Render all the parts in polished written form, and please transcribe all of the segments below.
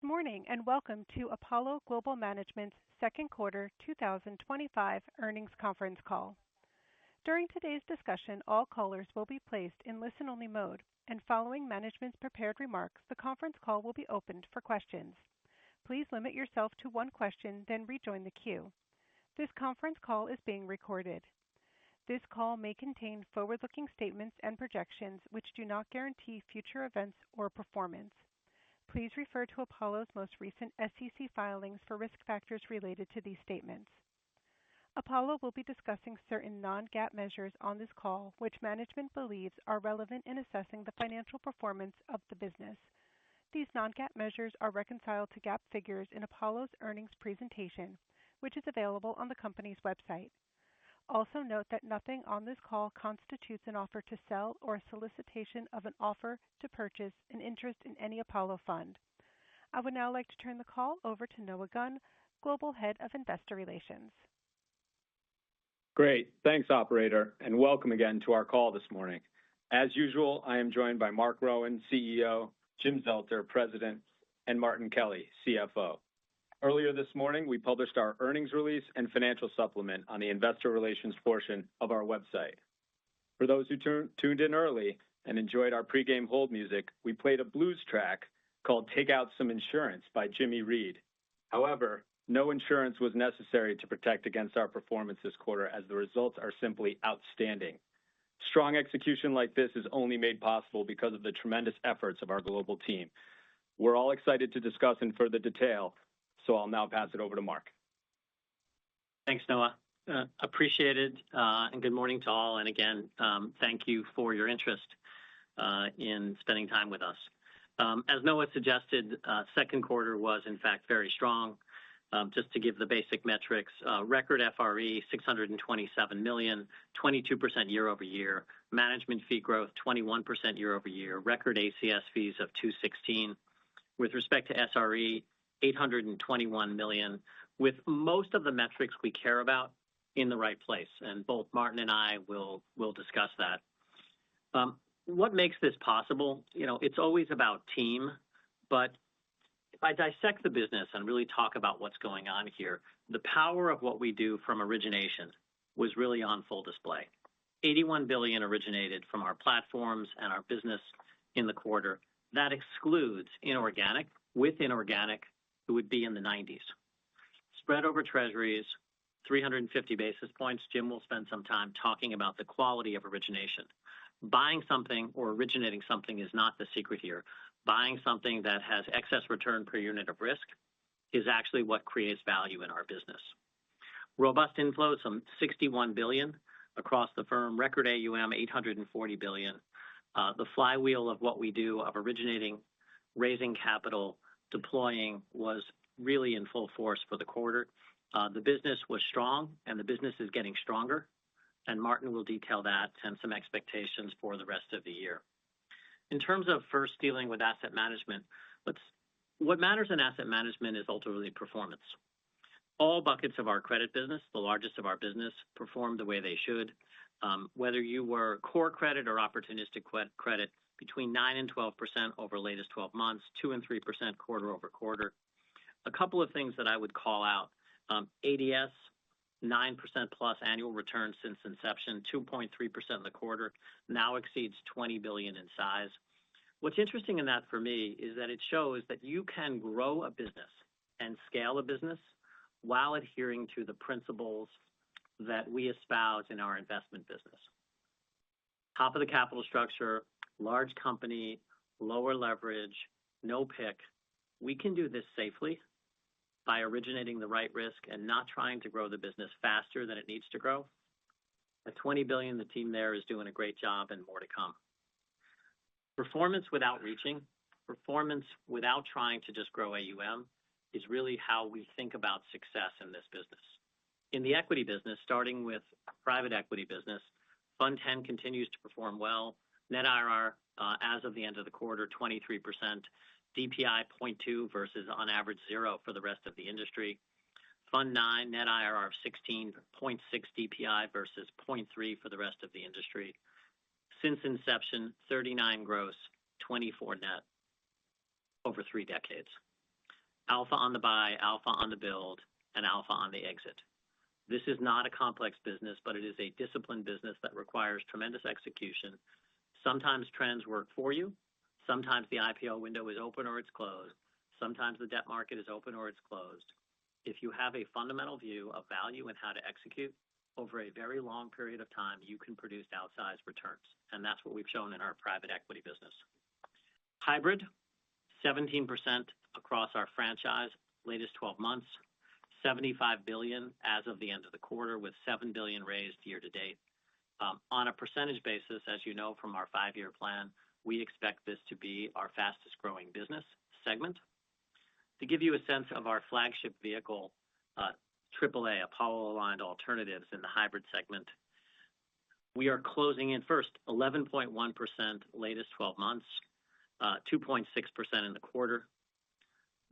morning, and welcome to Apollo Global Management's second quarter 2025 earnings conference call. During today's discussion, all callers will be placed in listen-only mode, and following management's prepared remarks, the conference call will be opened for questions. Please limit yourself to one question, then rejoin the queue. This conference call is being recorded. This call may contain forward-looking statements and projections which do not guarantee future events or performance. Please refer to Apollo's most recent SEC filings for risk factors related to these statements. Apollo will be discussing certain non-GAAP measures on this call, which management believes are relevant in assessing the financial performance of the business. These non-GAAP measures are reconciled to GAAP figures in Apollo's earnings presentation, which is available on the company's website. Also note that nothing on this call constitutes an offer to sell or a solicitation of an offer to purchase an interest in any Apollo fund. I would now like to turn the call over to Noah Gunn, Global Head of Investor Relations. Great. Thanks, operator, and welcome again to our call this morning. As usual, I am joined by Marc Rowan, CEO, Jim Zelter, President, and Martin Kelly, CFO. Earlier this morning, we published our earnings release and financial supplement on the investor relations portion of our website. For those who tuned in early and enjoyed our pregame hold music, we played a blues track called Take Out Some Insurance by Jimmy Reed. However, no insurance was necessary to protect against our performance this quarter, as the results are simply outstanding. Strong execution like this is only made possible because of the tremendous efforts of our global team. We're all excited to discuss in further detail, so I'll now pass it over to Marc. Thanks, Noah. Appreciated, and good morning to all. And again, thank you for your interest in spending time with us. As Noah suggested, second quarter was in fact very strong. Just to give the basic metrics, record FRE, $627 million, 22% year over year, management fee growth, 21% year over year, record ACS fees of $216. With respect to SRE, $821 million, with most of the metrics we care about in the right place. And both Martin and I will discuss that. What makes this possible? It's always about team, but if I dissect the business and really talk about what's going on here, the power of what we do from origination was really on full display. $81 billion originated from our platforms and our business in the quarter. That excludes inorganic. With inorganic, it would be in the 90s. Spread over treasuries, 350 basis points. Jim will spend some time talking about the quality of origination. Buying something or originating something is not the secret here. Buying something that has excess return per unit of risk is actually what creates value in our business. Robust inflows, some $61 billion across the firm, record AUM, $840 billion. The flywheel of what we do of originating, raising capital, deploying was really in full force for the quarter. The business was strong, and the business is getting stronger, and Martin will detail that and some expectations for the rest of the year. In terms of first dealing with asset management, what matters in asset management is ultimately performance. All buckets of our credit business, the largest of our business, performed the way they should. Whether you were core credit or opportunistic credit, between 9 and 12% over latest 12 months, 2 and 3% quarter over quarter. A couple of things that I would call out. ADS, 9% plus annual return since inception, 2.3% in the quarter, now exceeds $20 billion in size. What's interesting in that for me is that it shows that you can grow a business and scale a business while adhering to the principles that we espouse in our investment business. Top of the capital structure, large company, lower leverage, no PIK. We can do this safely by originating the right risk and not trying to grow the business faster than it needs to grow. At $20 billion, the team there is doing a great job and more to come. Performance without reaching, performance without trying to just grow AUM is really how we think about success in this business. In the equity business, starting with private equity business, Fund 10 continues to perform well. Net IRR as of the end of the quarter, 23%. DPI 0.2 versus on average 0 for the rest of the industry. Fund 9, net IRR of 16.6 DPI versus 0.3 for the rest of the industry. Since inception, 39 gross, 24 net over 3 decades. alpha on the buy, alpha on the build, and alpha on the exit. This is not a complex business, but it is a disciplined business that requires tremendous execution. Sometimes trends work for you. Sometimes the IPO window is open or it's closed. Sometimes the debt market is open or it's closed. If you have a fundamental view of value and how to execute over a very long period of time, you can produce outsized returns. And that's what we've shown in our private equity business. Hybrid, 17% across our franchise, latest 12 months, $75 billion as of the end of the quarter, with $7 billion raised year to date. On a percentage basis, as you know from our 5-year plan, we expect this to be our fastest growing business segment. To give you a sense of our flagship vehicle, AAA, Apollo Aligned Alternatives in the hybrid segment, we are closing in first 11.1% latest 12 months, 2.6% in the quarter,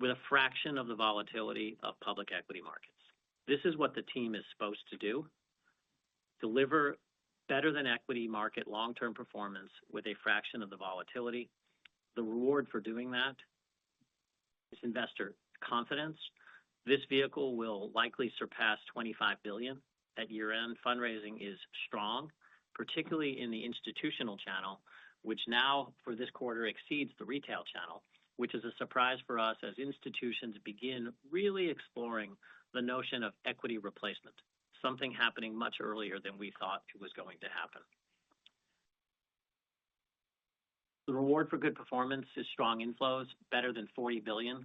with a fraction of the volatility of public equity markets. This is what the team is supposed to do: deliver better than equity market long-term performance with a fraction of the volatility. The reward for doing that is investor confidence. This vehicle will likely surpass $25 billion at year-end. Fundraising is strong, particularly in the institutional channel, which now for this quarter exceeds the retail channel, which is a surprise for us as institutions begin really exploring the notion of equity replacement, something happening much earlier than we thought it was going to happen. The reward for good performance is strong inflows, better than $40 billion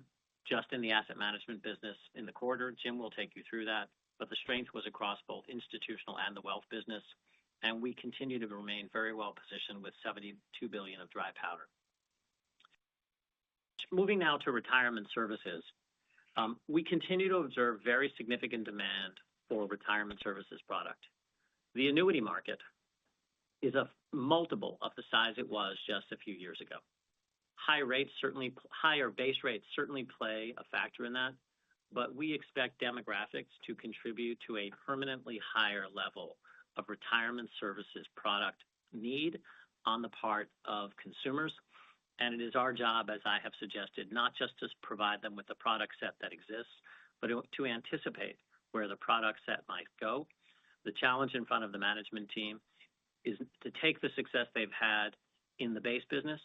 just in the asset management business in the quarter. Jim will take you through that, but the strength was across both institutional and the wealth business, and we continue to remain very well positioned with $72 billion of dry powder. Moving now to retirement services, we continue to observe very significant demand for retirement services product. The annuity market is a multiple of the size it was just a few years ago. Higher base rates certainly play a factor in that, but we expect demographics to contribute to a permanently higher level of retirement services product need on the part of consumers. And it is our job, as I have suggested, not just to provide them with the product set that exists, but to anticipate where the product set might go. The challenge in front of the management team is to take the success they've had in the base business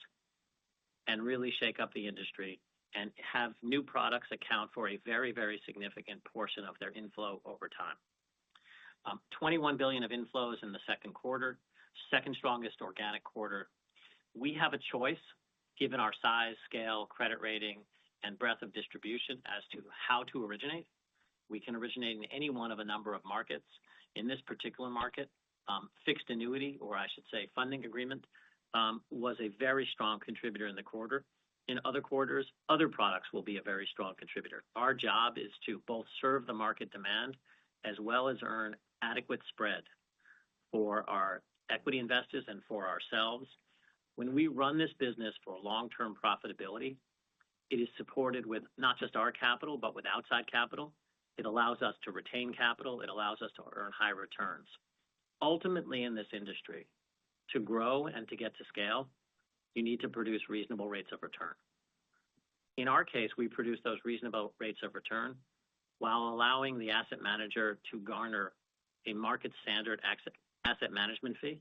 and really shake up the industry and have new products account for a very, very significant portion of their inflow over time. 21 billion of inflows in the second quarter, second strongest organic quarter. We have a choice, given our size, scale, credit rating, and breadth of distribution as to how to originate. We can originate in any one of a number of markets. In this particular market, fixed annuity, or I should say funding agreement, was a very strong contributor in the quarter. In other quarters, other products will be a very strong contributor. Our job is to both serve the market demand as well as earn adequate spread for our equity investors and for ourselves. When we run this business for long-term profitability, it is supported with not just our capital, but with outside capital. It allows us to retain capital. It allows us to earn high returns. Ultimately, in this industry, to grow and to get to scale, you need to produce reasonable rates of return. In our case, we produce those reasonable rates of return while allowing the asset manager to garner a market standard asset management fee.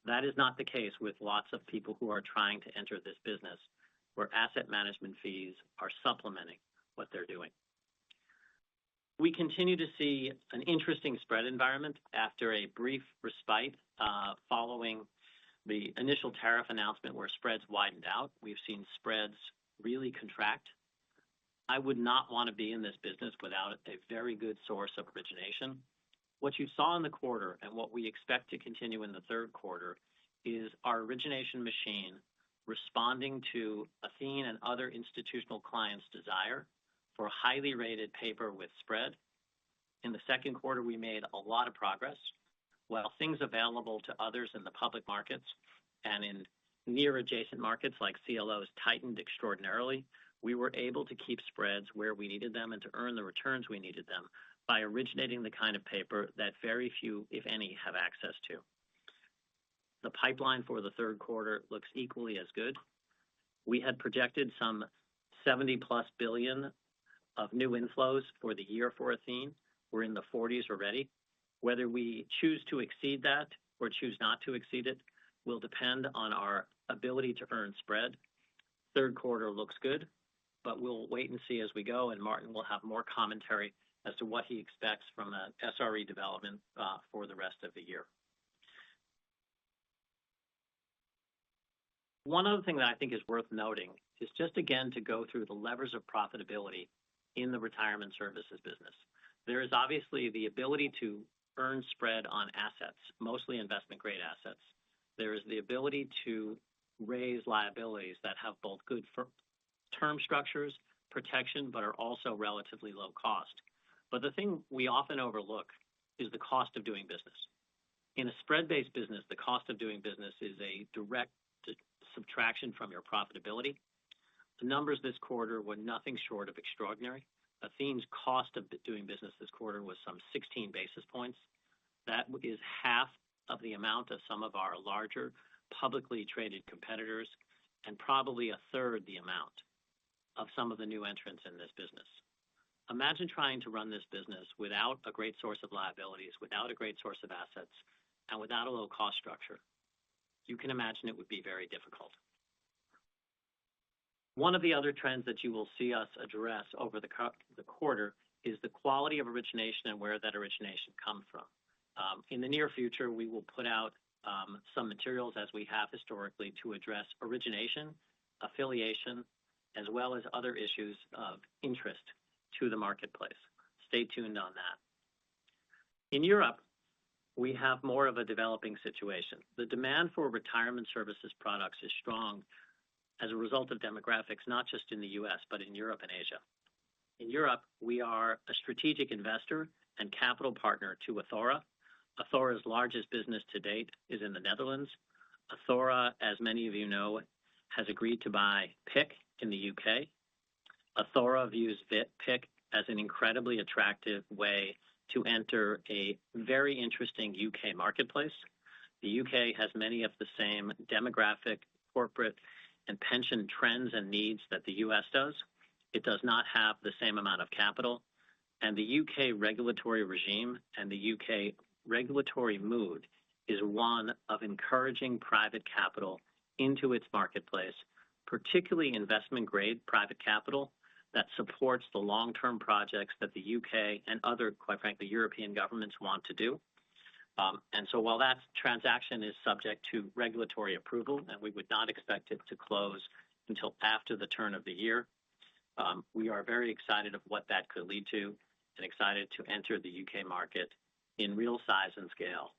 That is not the case with lots of people who are trying to enter this business, where asset management fees are supplementing what they're doing. We continue to see an interesting spread environment after a brief respite following the initial tariff announcement where spreads widened out. We've seen spreads really contract. I would not want to be in this business without a very good source of origination. What you saw in the quarter and what we expect to continue in the third quarter is our origination machine responding to Athene and other institutional clients' desire for highly rated paper with spread. In the second quarter, we made a lot of progress. While things available to others in the public markets and in near adjacent markets like CLOs tightened extraordinarily, we were able to keep spreads where we needed them and to earn the returns we needed them by originating the kind of paper that very few, if any, have access to. The pipeline for the third quarter looks equally as good. We had projected some 70 plus billion of new inflows for the year for Athene. We're in the 40s already. Whether we choose to exceed that or choose not to exceed it will depend on our ability to earn spread. Third quarter looks good, but we'll wait and see as we go, and Martin will have more commentary as to what he expects from an SRE development for the rest of the year. One other thing that I think is worth noting is just again to go through the levers of profitability in the retirement services business. There is obviously the ability to earn spread on assets, mostly investment grade assets. There is the ability to raise liabilities that have both good term structures, protection, but are also relatively low cost. But the thing we often overlook is the cost of doing business. In a spread-based business, the cost of doing business is a direct subtraction from your profitability. The numbers this quarter were nothing short of extraordinary. Athene's cost of doing business this quarter was some 16 basis points. That is half of the amount of some of our larger publicly traded competitors and probably a third the amount of some of the new entrants in this business. Imagine trying to run this business without a great source of liabilities, without a great source of assets, and without a low cost structure. You can imagine it would be very difficult. One of the other trends that you will see us address over the quarter is the quality of origination and where that origination comes from. In the near future, we will put out some materials as we have historically to address origination, affiliation, as well as other issues of interest to the marketplace. Stay tuned on that. In Europe, we have more of a developing situation. The demand for retirement services products is strong as a result of demographics, not just in the US, but in Europe and Asia. In Europe, we are a strategic investor and capital partner to Athora. Athora's largest business to date is in the Netherlands. Athora, as many of you know, has agreed to buy PIC in the UK. Athora views PIC as an incredibly attractive way to enter a very interesting UK marketplace. The UK has many of the same demographic, corporate, and pension trends and needs that the US does. It does not have the same amount of capital, and the UK regulatory regime and the UK regulatory mood is one of encouraging private capital into its marketplace, particularly investment-grade private capital that supports the long-term projects that the UK and other, quite frankly, European governments want to do. And so while that transaction is subject to regulatory approval, and we would not expect it to close until after the turn of the year, we are very excited of what that could lead to and excited to enter the UK market in real size and scale.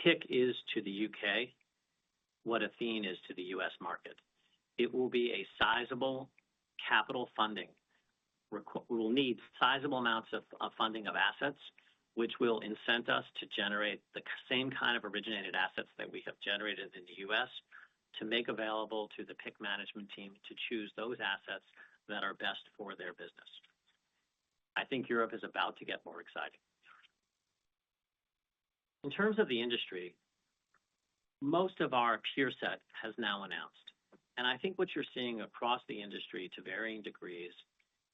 PIC is to the UK what Athene is to the US market. It will be a sizable capital funding. We will need sizable amounts of funding of assets, which will incent us to generate the same kind of originated assets that we have generated in the US to make available to the PIC management team to choose those assets that are best for their business. I think Europe is about to get more exciting. In terms of the industry, most of our peer set has now announced. And I think what you're seeing across the industry to varying degrees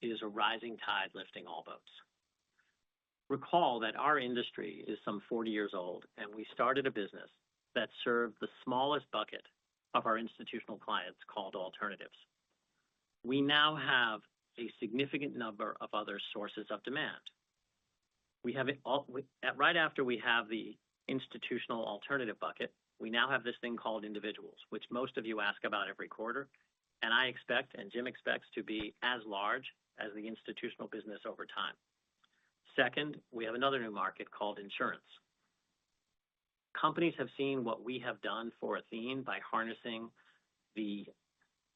is a rising tide lifting all boats. Recall that our industry is some 40 years old, and we started a business that served the smallest bucket of our institutional clients called alternatives. We now have a significant number of other sources of demand. We have it all, right after we have the institutional alternative bucket, we now have this thing called individuals, which most of you ask about every quarter, and I expect, and Jim expects, to be as large as the institutional business over time. Second, we have another new market called insurance. Companies have seen what we have done for Athene by harnessing the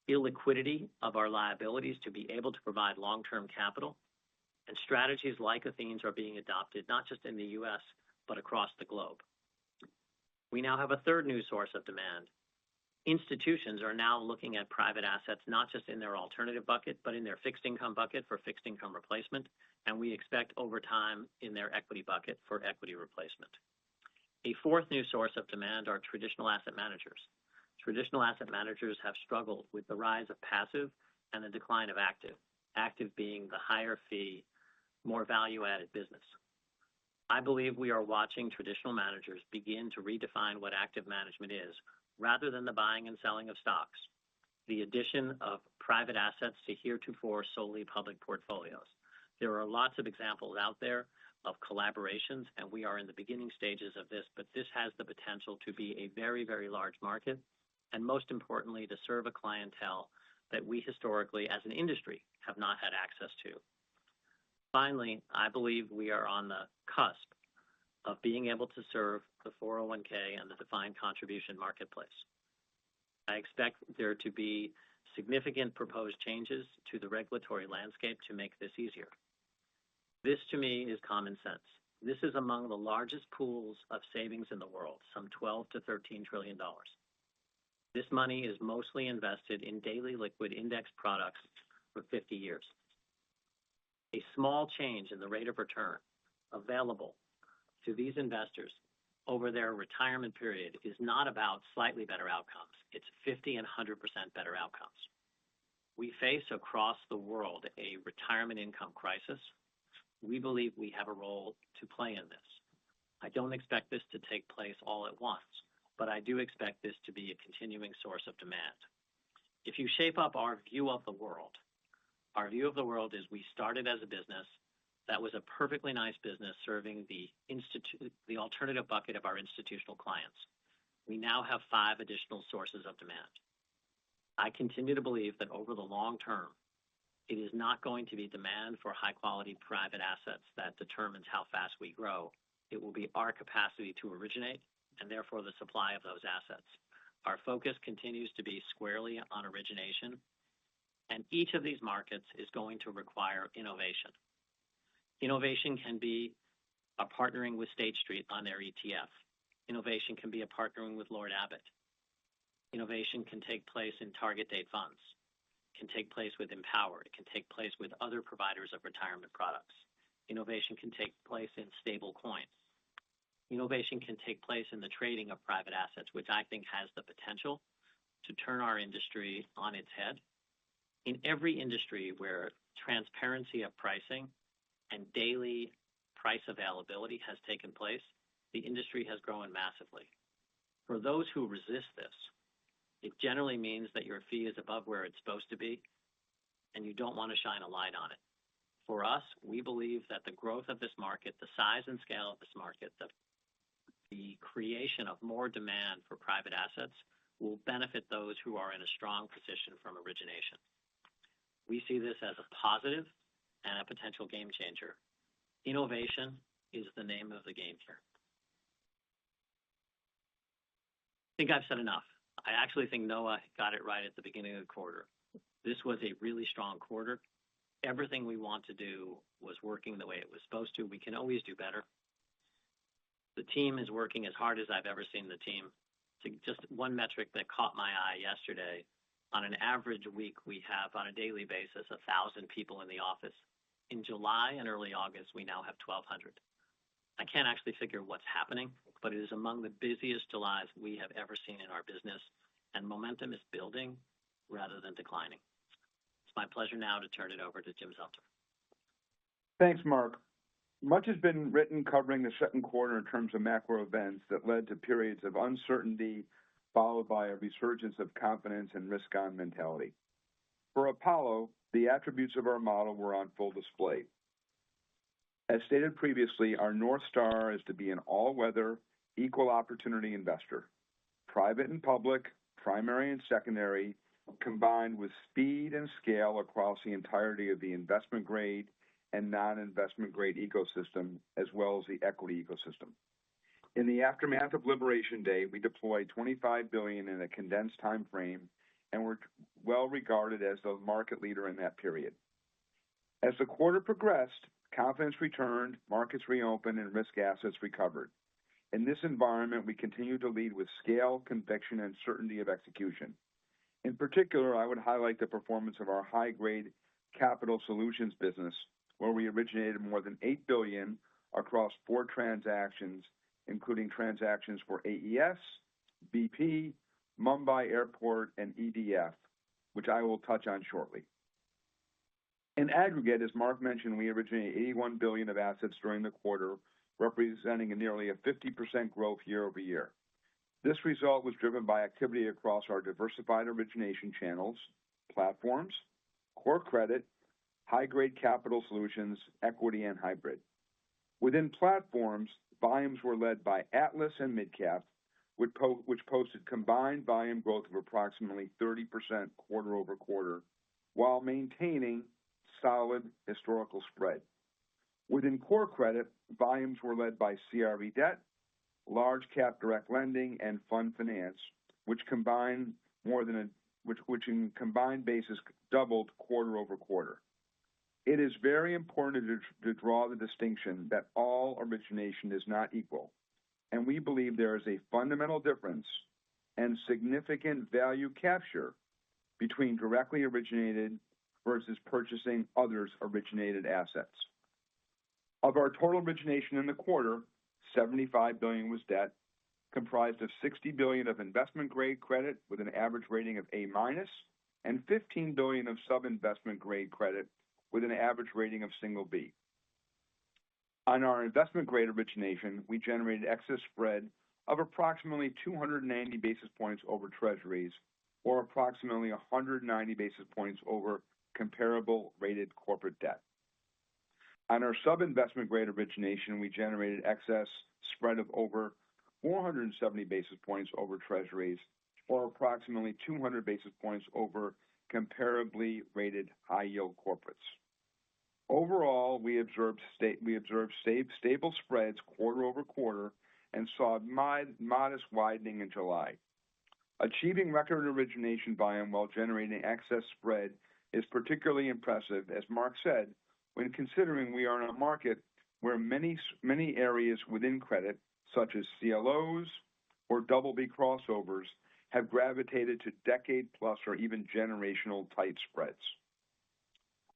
illiquidity of our liabilities to be able to provide long-term capital, and strategies like Athene's are being adopted not just in the US, but across the globe. We now have a third new source of demand. Institutions are now looking at private assets, not just in their alternative bucket, but in their fixed income bucket for fixed income replacement, and we expect over time in their equity bucket for equity replacement. A fourth new source of demand are traditional asset managers. Traditional asset managers have struggled with the rise of passive and the decline of active. active being the higher fee, more value-added business. I believe we are watching traditional managers begin to redefine what active management is, rather than the buying and selling of stocks. The addition of private assets to heretofore solely public portfolios. There are lots of examples out there of collaborations, and we are in the beginning stages of this, but this has the potential to be a very, very large market, and most importantly, to serve a clientele that we historically, as an industry, have not had access to. Finally, I believe we are on the cusp of being able to serve the 401k and the defined contribution marketplace. I expect there to be significant proposed changes to the regulatory landscape to make this easier. This, to me, is common sense. This is among the largest pools of savings in the world, some $12 to $13 trillion. This money is mostly invested in daily liquid index products for 50 years. A small change in the rate of return available to these investors over their retirement period is not about slightly better outcomes. It's 50 and 100% better outcomes. We face across the world a retirement income crisis. We believe we have a role to play in this. I don't expect this to take place all at once, but I do expect this to be a continuing source of demand. If you shape up our view of the world is we started as a business that was a perfectly nice business serving the alternative bucket of our institutional clients. We now have 5 additional sources of demand. I continue to believe that over the long term, it is not going to be demand for high quality private assets that determines how fast we grow. It will be our capacity to originate and therefore the supply of those assets. Our focus continues to be squarely on origination, and each of these markets is going to require innovation. Innovation can be a partnering with State Street on their ETF. Innovation can be a partnering with Lord Abbett. Innovation can take place in target date funds, can take place with Empower, it can take place with other providers of retirement products. Innovation can take place in stable coins. Innovation can take place in the trading of private assets, which I think has the potential to turn our industry on its head. In every industry where transparency of pricing and daily price availability has taken place, the industry has grown massively. For those who resist this, it generally means that your fee is above where it's supposed to be, and you don't want to shine a light on it. For us, we believe that the growth of this market, the size and scale of this market, the creation of more demand for private assets will benefit those who are in a strong position from origination. We see this as a positive and a potential game changer. Innovation is the name of the game here. I think I've said enough. I actually think Noah got it right at the beginning of the quarter. This was a really strong quarter. Everything we want to do was working the way it was supposed to. We can always do better. The team is working as hard as I've ever seen the team. Just one metric that caught my eye yesterday, on an average week, we have on a daily basis 1,000 people in the office. In July and early August, we now have 1,200. I can't actually figure what's happening, but it is among the busiest Julys we have ever seen in our business, and momentum is building rather than declining. It's my pleasure now to turn it over to Jim Zelter. Thanks, Mark. Much has been written covering the second quarter in terms of macro events that led to periods of uncertainty followed by a resurgence of confidence and risk-on mentality. For Apollo, the attributes of our model were on full display. As stated previously, our North Star is to be an all-weather, equal opportunity investor, private and public, primary and secondary, combined with speed and scale across the entirety of the investment grade and non-investment grade ecosystem, as well as the equity ecosystem. In the aftermath of Liberation Day, we deployed $25 billion in a condensed time frame and were well regarded as the market leader in that period. As the quarter progressed, confidence returned, markets reopened, and risk assets recovered. In this environment, we continue to lead with scale, conviction, and certainty of execution. In particular, I would highlight the performance of our high-grade capital solutions business, where we originated more than $8 billion across 4 transactions, including transactions for AES, BP, Mumbai Airport, and EDF, which I will touch on shortly. In aggregate, as Mark mentioned, we originated $81 billion of assets during the quarter, representing nearly a 50% growth year over year. This result was driven by activity across our diversified origination channels, platforms, core credit, high-grade capital solutions, equity, and hybrid. Within platforms, volumes were led by Atlas and Midcap, which posted combined volume growth of approximately 30% quarter over quarter, while maintaining solid historical spread. Within core credit, volumes were led by CRE debt, large cap direct lending, and fund finance, which in combined basis doubled quarter over quarter. It is very important to draw the distinction that all origination is not equal, and we believe there is a fundamental difference and significant value capture between directly originated versus purchasing others' originated assets. Of our total origination in the quarter, $75 billion was debt, comprised of $60 billion of investment-grade credit with an average rating of A-, and $15 billion of sub-investment-grade credit with an average rating of single B. On our investment-grade origination, we generated excess spread of approximately 290 basis points over treasuries, or approximately 190 basis points over comparable rated corporate debt. On our sub-investment grade origination, we generated excess spread of over 470 basis points over treasuries, or approximately 200 basis points over comparably rated high-yield corporates. Overall, we observed stable spreads quarter over quarter and saw modest widening in July. Achieving record origination volume while generating excess spread is particularly impressive, as Mark said, when considering we are in a market where many areas within credit, such as CLOs or BB crossovers, have gravitated to decade-plus or even generational tight spreads.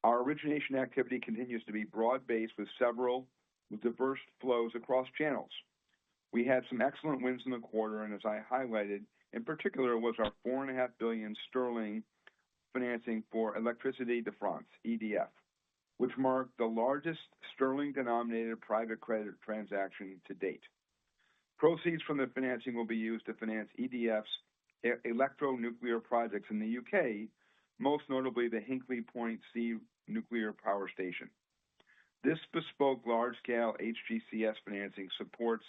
Our origination activity continues to be broad-based with several diverse flows across channels. We had some excellent wins in the quarter, and as I highlighted, in particular was our £4.5 billion sterling financing for Electricité de France, EDF, which marked the largest sterling-denominated private credit transaction to date. Proceeds from the financing will be used to finance EDF's electronuclear projects in the UK, most notably the Hinkley Point C nuclear power station. This bespoke large-scale HGCS financing supports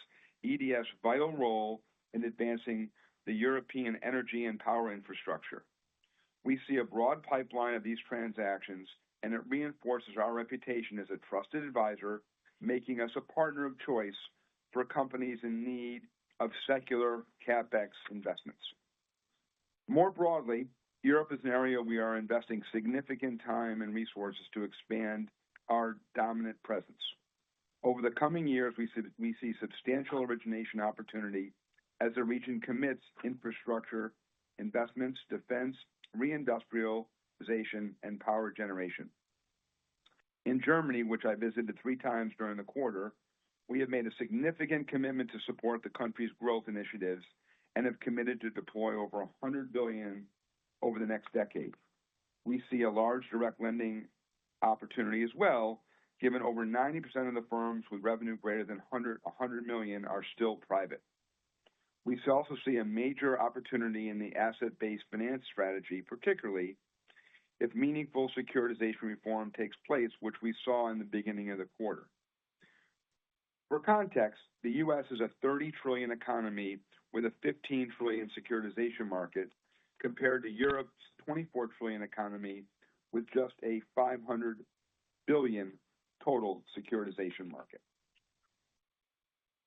EDF's vital role in advancing the European energy and power infrastructure. We see a broad pipeline of these transactions, and it reinforces our reputation as a trusted advisor, making us a partner of choice for companies in need of secular CapEx investments. More broadly, Europe is an area we are investing significant time and resources to expand our dominant presence. Over the coming years, we see substantial origination opportunity as the region commits infrastructure, investments, defense, reindustrialization, and power generation. In Germany, which I visited 3 times during the quarter, we have made a significant commitment to support the country's growth initiatives and have committed to deploy over $100 billion over the next decade. We see a large direct lending opportunity as well, given over 90% of the firms with revenue greater than $100 million are still private. We also see a major opportunity in the asset-based finance strategy, particularly if meaningful securitization reform takes place, which we saw in the beginning of the quarter. For context, the U.S. is a $30 trillion economy with a $15 trillion securitization market, compared to Europe's $24 trillion economy with just a $500 billion total securitization market.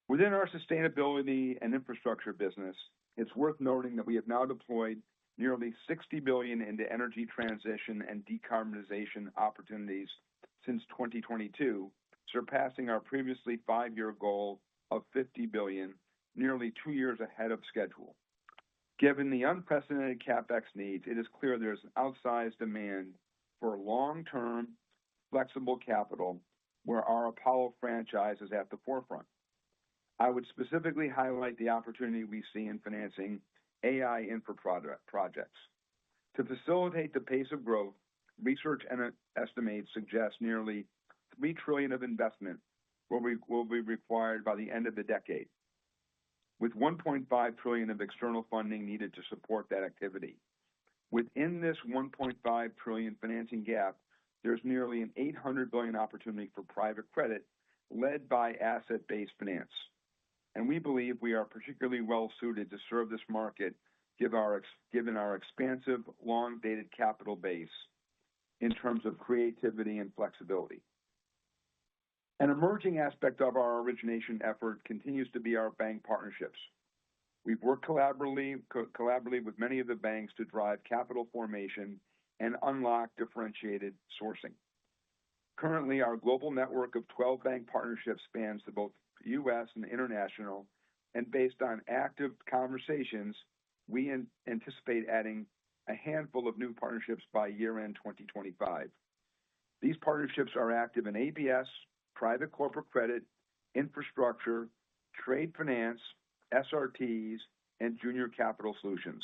Within our sustainability and infrastructure business, it's worth noting that we have now deployed nearly $60 billion into energy transition and decarbonization opportunities since 2022, surpassing our previously 5-year goal of $50 billion, nearly 2 years ahead of schedule. Given the unprecedented CapEx needs, it is clear there's an outsized demand for long-term, flexible capital where our Apollo franchise is at the forefront. I would specifically highlight the opportunity we see in financing AI infra projects. To facilitate the pace of growth, research and estimates suggest nearly $3 trillion of investment will be required by the end of the decade, with $1.5 trillion of external funding needed to support that activity. Within this $1.5 trillion financing gap, there's nearly an $800 billion opportunity for private credit led by asset-based finance. And we believe we are particularly well suited to serve this market given our expansive, long-dated capital base in terms of creativity and flexibility. An emerging aspect of our origination effort continues to be our bank partnerships. We've worked collaboratively with many of the banks to drive capital formation and unlock differentiated sourcing. Currently, our global network of 12 bank partnerships spans to both U.S. and international, and based on active conversations, we anticipate adding a handful of new partnerships by year-end 2025. These partnerships are active in ABS, private corporate credit, infrastructure, trade finance, SRTs, and junior capital solutions,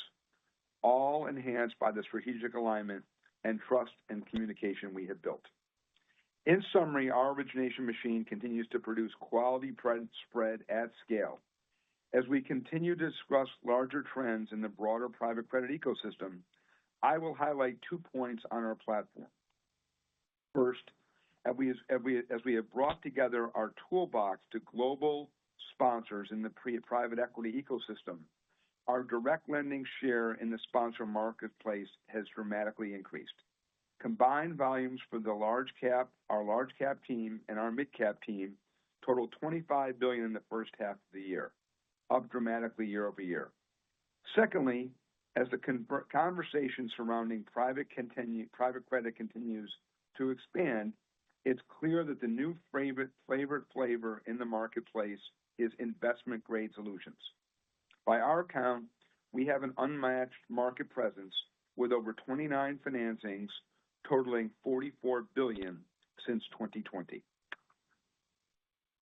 all enhanced by the strategic alignment and trust and communication we have built. In summary, our origination machine continues to produce quality spread at scale. As we continue to discuss larger trends in the broader private credit ecosystem, I will highlight 2 points on our platform. First, as we have brought together our toolbox to global sponsors in the private equity ecosystem, our direct lending share in the sponsor marketplace has dramatically increased. Combined volumes for our large cap team and our mid cap team totaled $25 billion in the first half of the year, up dramatically year over year. Secondly, as the conversation surrounding private credit continues to expand, it's clear that the new favorite flavor in the marketplace is investment-grade solutions. By our count, we have an unmatched market presence with over 29 financings totaling $44 billion since 2020.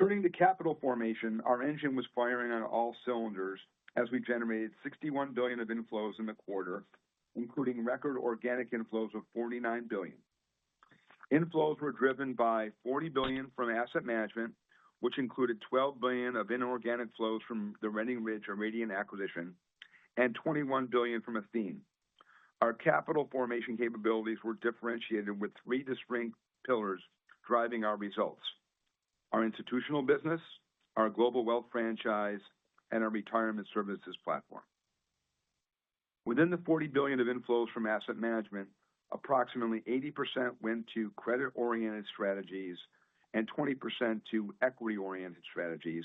Turning to capital formation, our engine was firing on all cylinders as we generated $61 billion of inflows in the quarter, including record organic inflows of $49 billion. Inflows were driven by $40 billion from asset management, which included $12 billion of inorganic flows from the Redding Ridge Irradiant acquisition, and $21 billion from Athene. Our capital formation capabilities were differentiated with 3 distinct pillars driving our results: our institutional business, our global wealth franchise, and our retirement services platform. Within the $40 billion of inflows from asset management, approximately 80% went to credit-oriented strategies and 20% to equity-oriented strategies,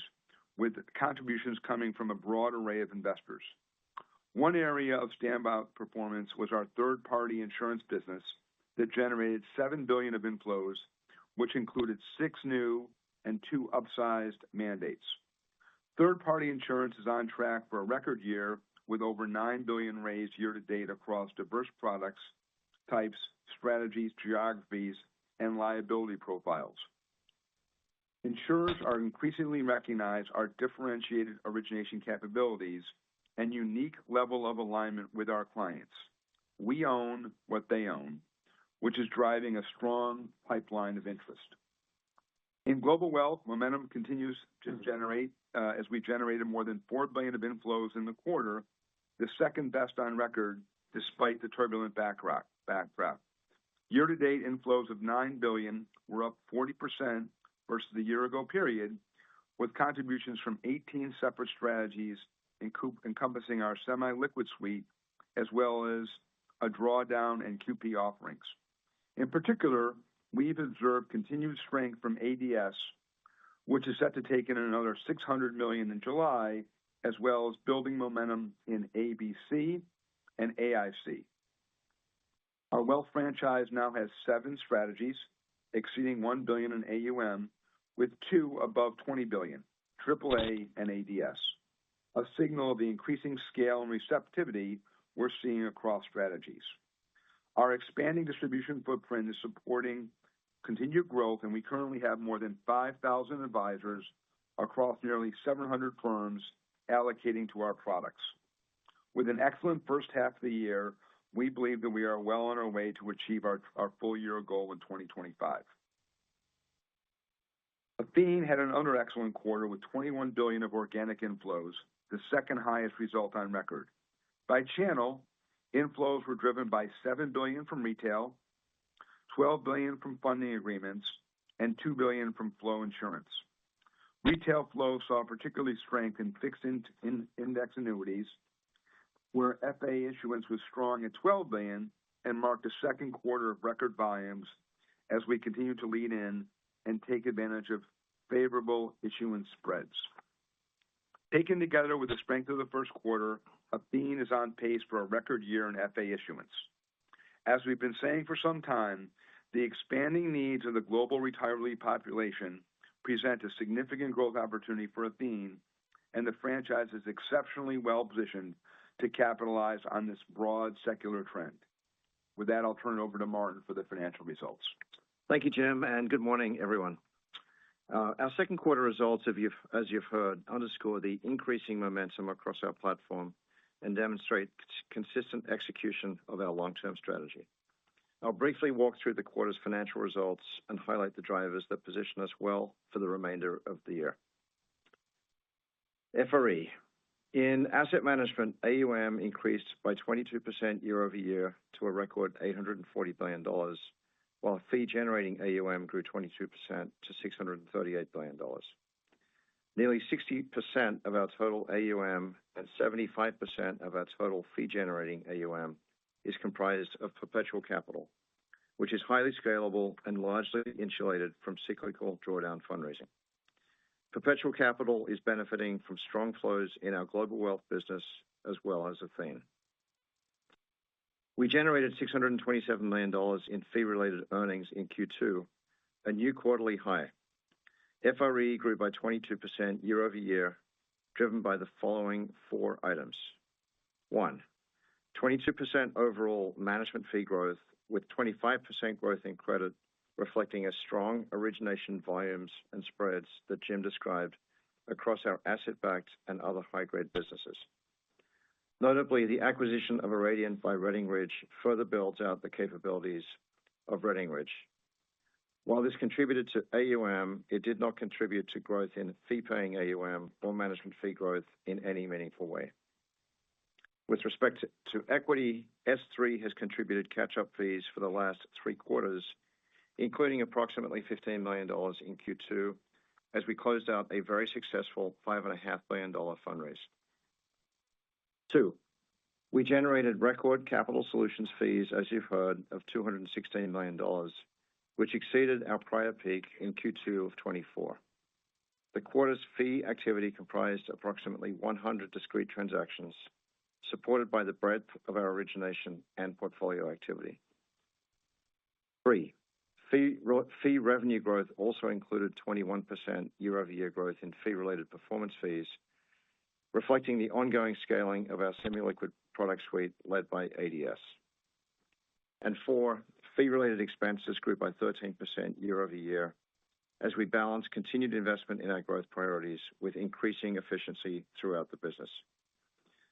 with contributions coming from a broad array of investors. One area of standout performance was our third-party insurance business that generated $7 billion of inflows, which included 6 new and 2 upsized mandates. Third-party insurance is on track for a record year with over $9 billion raised year-to-date across diverse products, types, strategies, geographies, and liability profiles. Insurers are increasingly recognize our differentiated origination capabilities and unique level of alignment with our clients. We own what they own, which is driving a strong pipeline of interest. In global wealth, momentum continues to generate as we generated more than $4 billion of inflows in the quarter, the second best on record despite the turbulent backdrop. Year-to-date inflows of $9 billion were up 40% versus the year-ago period, with contributions from 18 separate strategies encompassing our semi-liquid suite, as well as a drawdown and QP offerings. In particular, we've observed continued strength from ADS, which is set to take in another $600 million in July, as well as building momentum in ABC and AIC. Our wealth franchise now has 7 strategies, exceeding $1 billion in AUM, with 2 above $20 billion, AAA and ADS, a signal of the increasing scale and receptivity we're seeing across strategies. Our expanding distribution footprint is supporting continued growth, and we currently have more than 5,000 advisors across nearly 700 firms allocating to our products. With an excellent first half of the year, we believe that we are well on our way to achieve our full year goal in 2025. Athene had another excellent quarter with $21 billion of organic inflows, the second highest result on record. By channel, inflows were driven by $7 billion from retail, $12 billion from funding agreements, and $2 billion from flow insurance. Retail flow saw particularly strength in fixed index annuities, where FA issuance was strong at $12 billion and marked a second quarter of record volumes as we continue to lean in and take advantage of favorable issuance spreads. Taken together with the strength of the first quarter, Athene is on pace for a record year in FA issuance. As we've been saying for some time, the expanding needs of the global retiree population present a significant growth opportunity for Athene, and the franchise is exceptionally well positioned to capitalize on this broad secular trend. With that, I'll turn it over to Martin for the financial results. Thank you, Jim, and good morning, everyone. Our second quarter results, as you've heard, underscore the increasing momentum across our platform and demonstrate consistent execution of our long-term strategy. I'll briefly walk through the quarter's financial results and highlight the drivers that position us well for the remainder of the year. FRE. In asset management, AUM increased by 22% year over year to a record $840 billion, while fee-generating AUM grew 22% to $638 billion. Nearly 60% of our total AUM and 75% of our total fee-generating AUM is comprised of perpetual capital, which is highly scalable and largely insulated from cyclical drawdown fundraising. Perpetual capital is benefiting from strong flows in our global wealth business as well as Athene. We generated $627 million in fee-related earnings in Q2, a new quarterly high. FRE grew by 22% year over year, driven by the following four items. 1, 22% overall management fee growth, with 25% growth in credit, reflecting a strong origination volumes and spreads that Jim described across our asset-backed and other high-grade businesses. Notably, the acquisition of Irradiant by Redding Ridge further builds out the capabilities of Redding Ridge. While this contributed to AUM, it did not contribute to growth in fee-paying AUM or management fee growth in any meaningful way. With respect to equity, S3 has contributed catch-up fees for the last 3 quarters, including approximately $15 million in Q2, as we closed out a very successful $5.5 billion fundraise. 2, we generated record capital solutions fees, as you've heard, of $216 million, which exceeded our prior peak in Q2 of 24. The quarter's fee activity comprised approximately 100 discrete transactions, supported by the breadth of our origination and portfolio activity. 3, fee revenue growth also included 21% year-over-year growth in fee-related performance fees, reflecting the ongoing scaling of our semi-liquid product suite led by ADS. And 4, fee-related expenses grew by 13% year-over-year as we balance continued investment in our growth priorities with increasing efficiency throughout the business.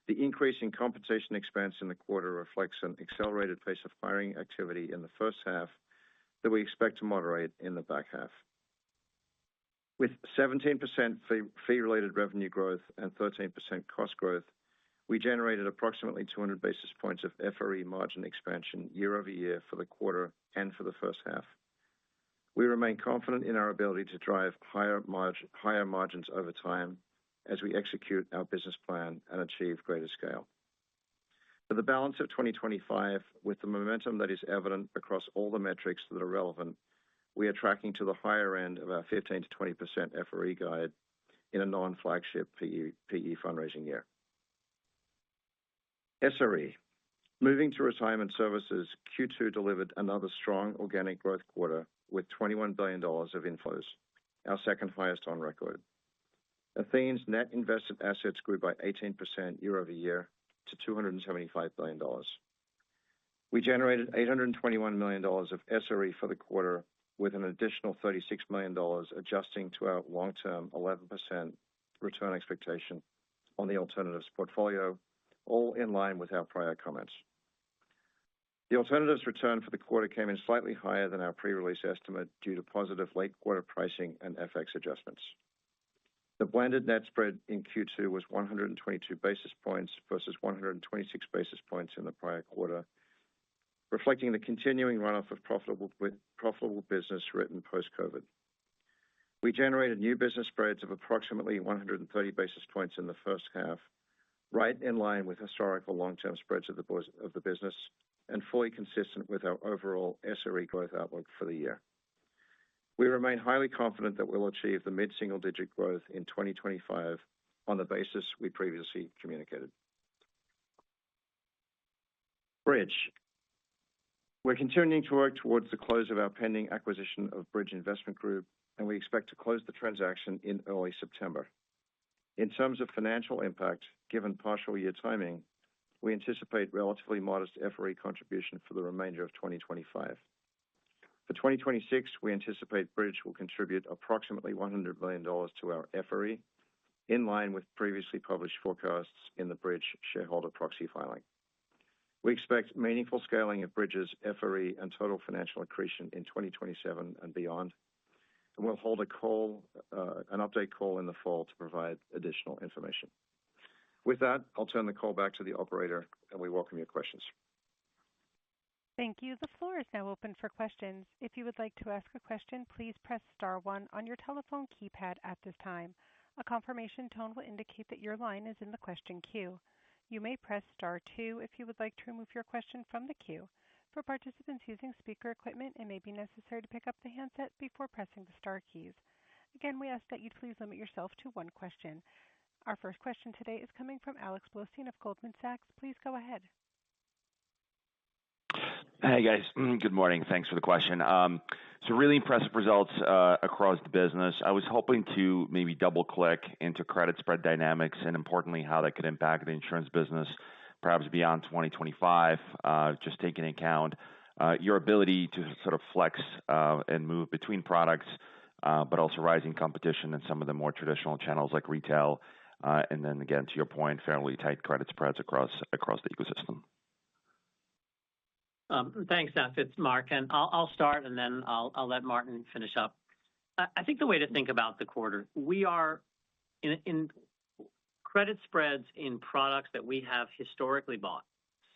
The increase in compensation expense in the quarter reflects an accelerated pace of hiring activity in the first half that we expect to moderate in the back half. With 17% fee-related revenue growth and 13% cost growth, we generated approximately 200 basis points of FRE margin expansion year over year for the quarter and for the first half. We remain confident in our ability to drive higher margins over time as we execute our business plan and achieve greater scale. For the balance of 2025, with the momentum that is evident across all the metrics that are relevant, we are tracking to the higher end of our 15 to 20% FRE guide in a non-flagship PE fundraising year. SRE. Moving to retirement services, Q2 delivered another strong organic growth quarter with $21 billion of inflows, our second highest on record. Athene's net invested assets grew by 18% year over year to $275 billion. We generated $821 million of SRE for the quarter, with an additional $36 million adjusting to our long-term 11% return expectation on the alternatives portfolio, all in line with our prior comments. The alternatives return for the quarter came in slightly higher than our pre-release estimate due to positive late quarter pricing and FX adjustments. The blended net spread in Q2 was 122 basis points versus 126 basis points in the prior quarter, reflecting the continuing runoff of profitable business written post-COVID. We generated new business spreads of approximately 130 basis points in the first half, right in line with historical long-term spreads of the business and fully consistent with our overall SRE growth outlook for the year. We remain highly confident that we'll achieve the mid-single-digit growth in 2025 on the basis we previously communicated. Bridge. We're continuing to work towards the close of our pending acquisition of Bridge Investment Group, and we expect to close the transaction in early September. In terms of financial impact, given partial year timing, we anticipate relatively modest FRE contribution for the remainder of 2025. For 2026, we anticipate Bridge will contribute approximately $100 million to our FRE, in line with previously published forecasts in the Bridge shareholder proxy filing. We expect meaningful scaling of Bridge's FRE and total financial accretion in 2027 and beyond, and we'll hold an update call in the fall to provide additional information. With that, I'll turn the call back to the operator, and we welcome your questions. Thank you. The floor is now open for questions. If you would like to ask a question, please press star one on your telephone keypad at this time. A confirmation tone will indicate that your line is in the question queue. You may press star two if you would like to remove your question from the queue. For participants using speaker equipment, it may be necessary to pick up the handset before pressing the star keys. Again, we ask that you please limit yourself to one question. Our first question today is coming from Alex Blostein of Goldman Sachs. Please go ahead. Hey guys, good morning. Thanks for the question. So really impressive results across the business. I was hoping to maybe double click into credit spread dynamics and importantly how that could impact the insurance business perhaps beyond 2025, just taking into account your ability to sort of flex and move between products, but also rising competition in some of the more traditional channels like retail. And then again, to your point, fairly tight credit spreads across the ecosystem. Thanks, Steph. It's Mark, and I'll start and then I'll let Martin finish up. I think the way to think about the quarter, we are in credit spreads in products that we have historically bought,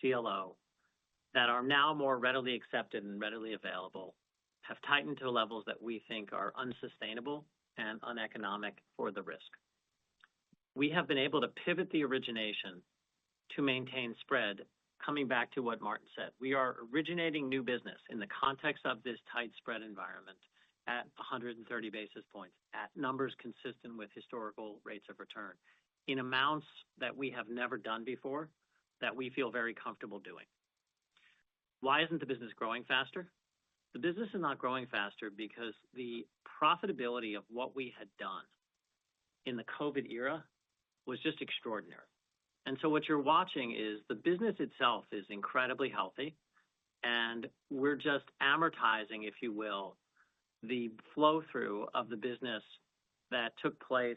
CLO, that are now more readily accepted and readily available, have tightened to levels that we think are unsustainable and uneconomic for the risk. We have been able to pivot the origination to maintain spread. Coming back to what Martin said, we are originating new business in the context of this tight spread environment at 130 basis points, at numbers consistent with historical rates of return, in amounts that we have never done before, that we feel very comfortable doing. Why isn't the business growing faster? The business is not growing faster because the profitability of what we had done in the COVID era was just extraordinary. And so what you're watching is the business itself is incredibly healthy, and we're just amortizing, if you will, the flow through of the business that took place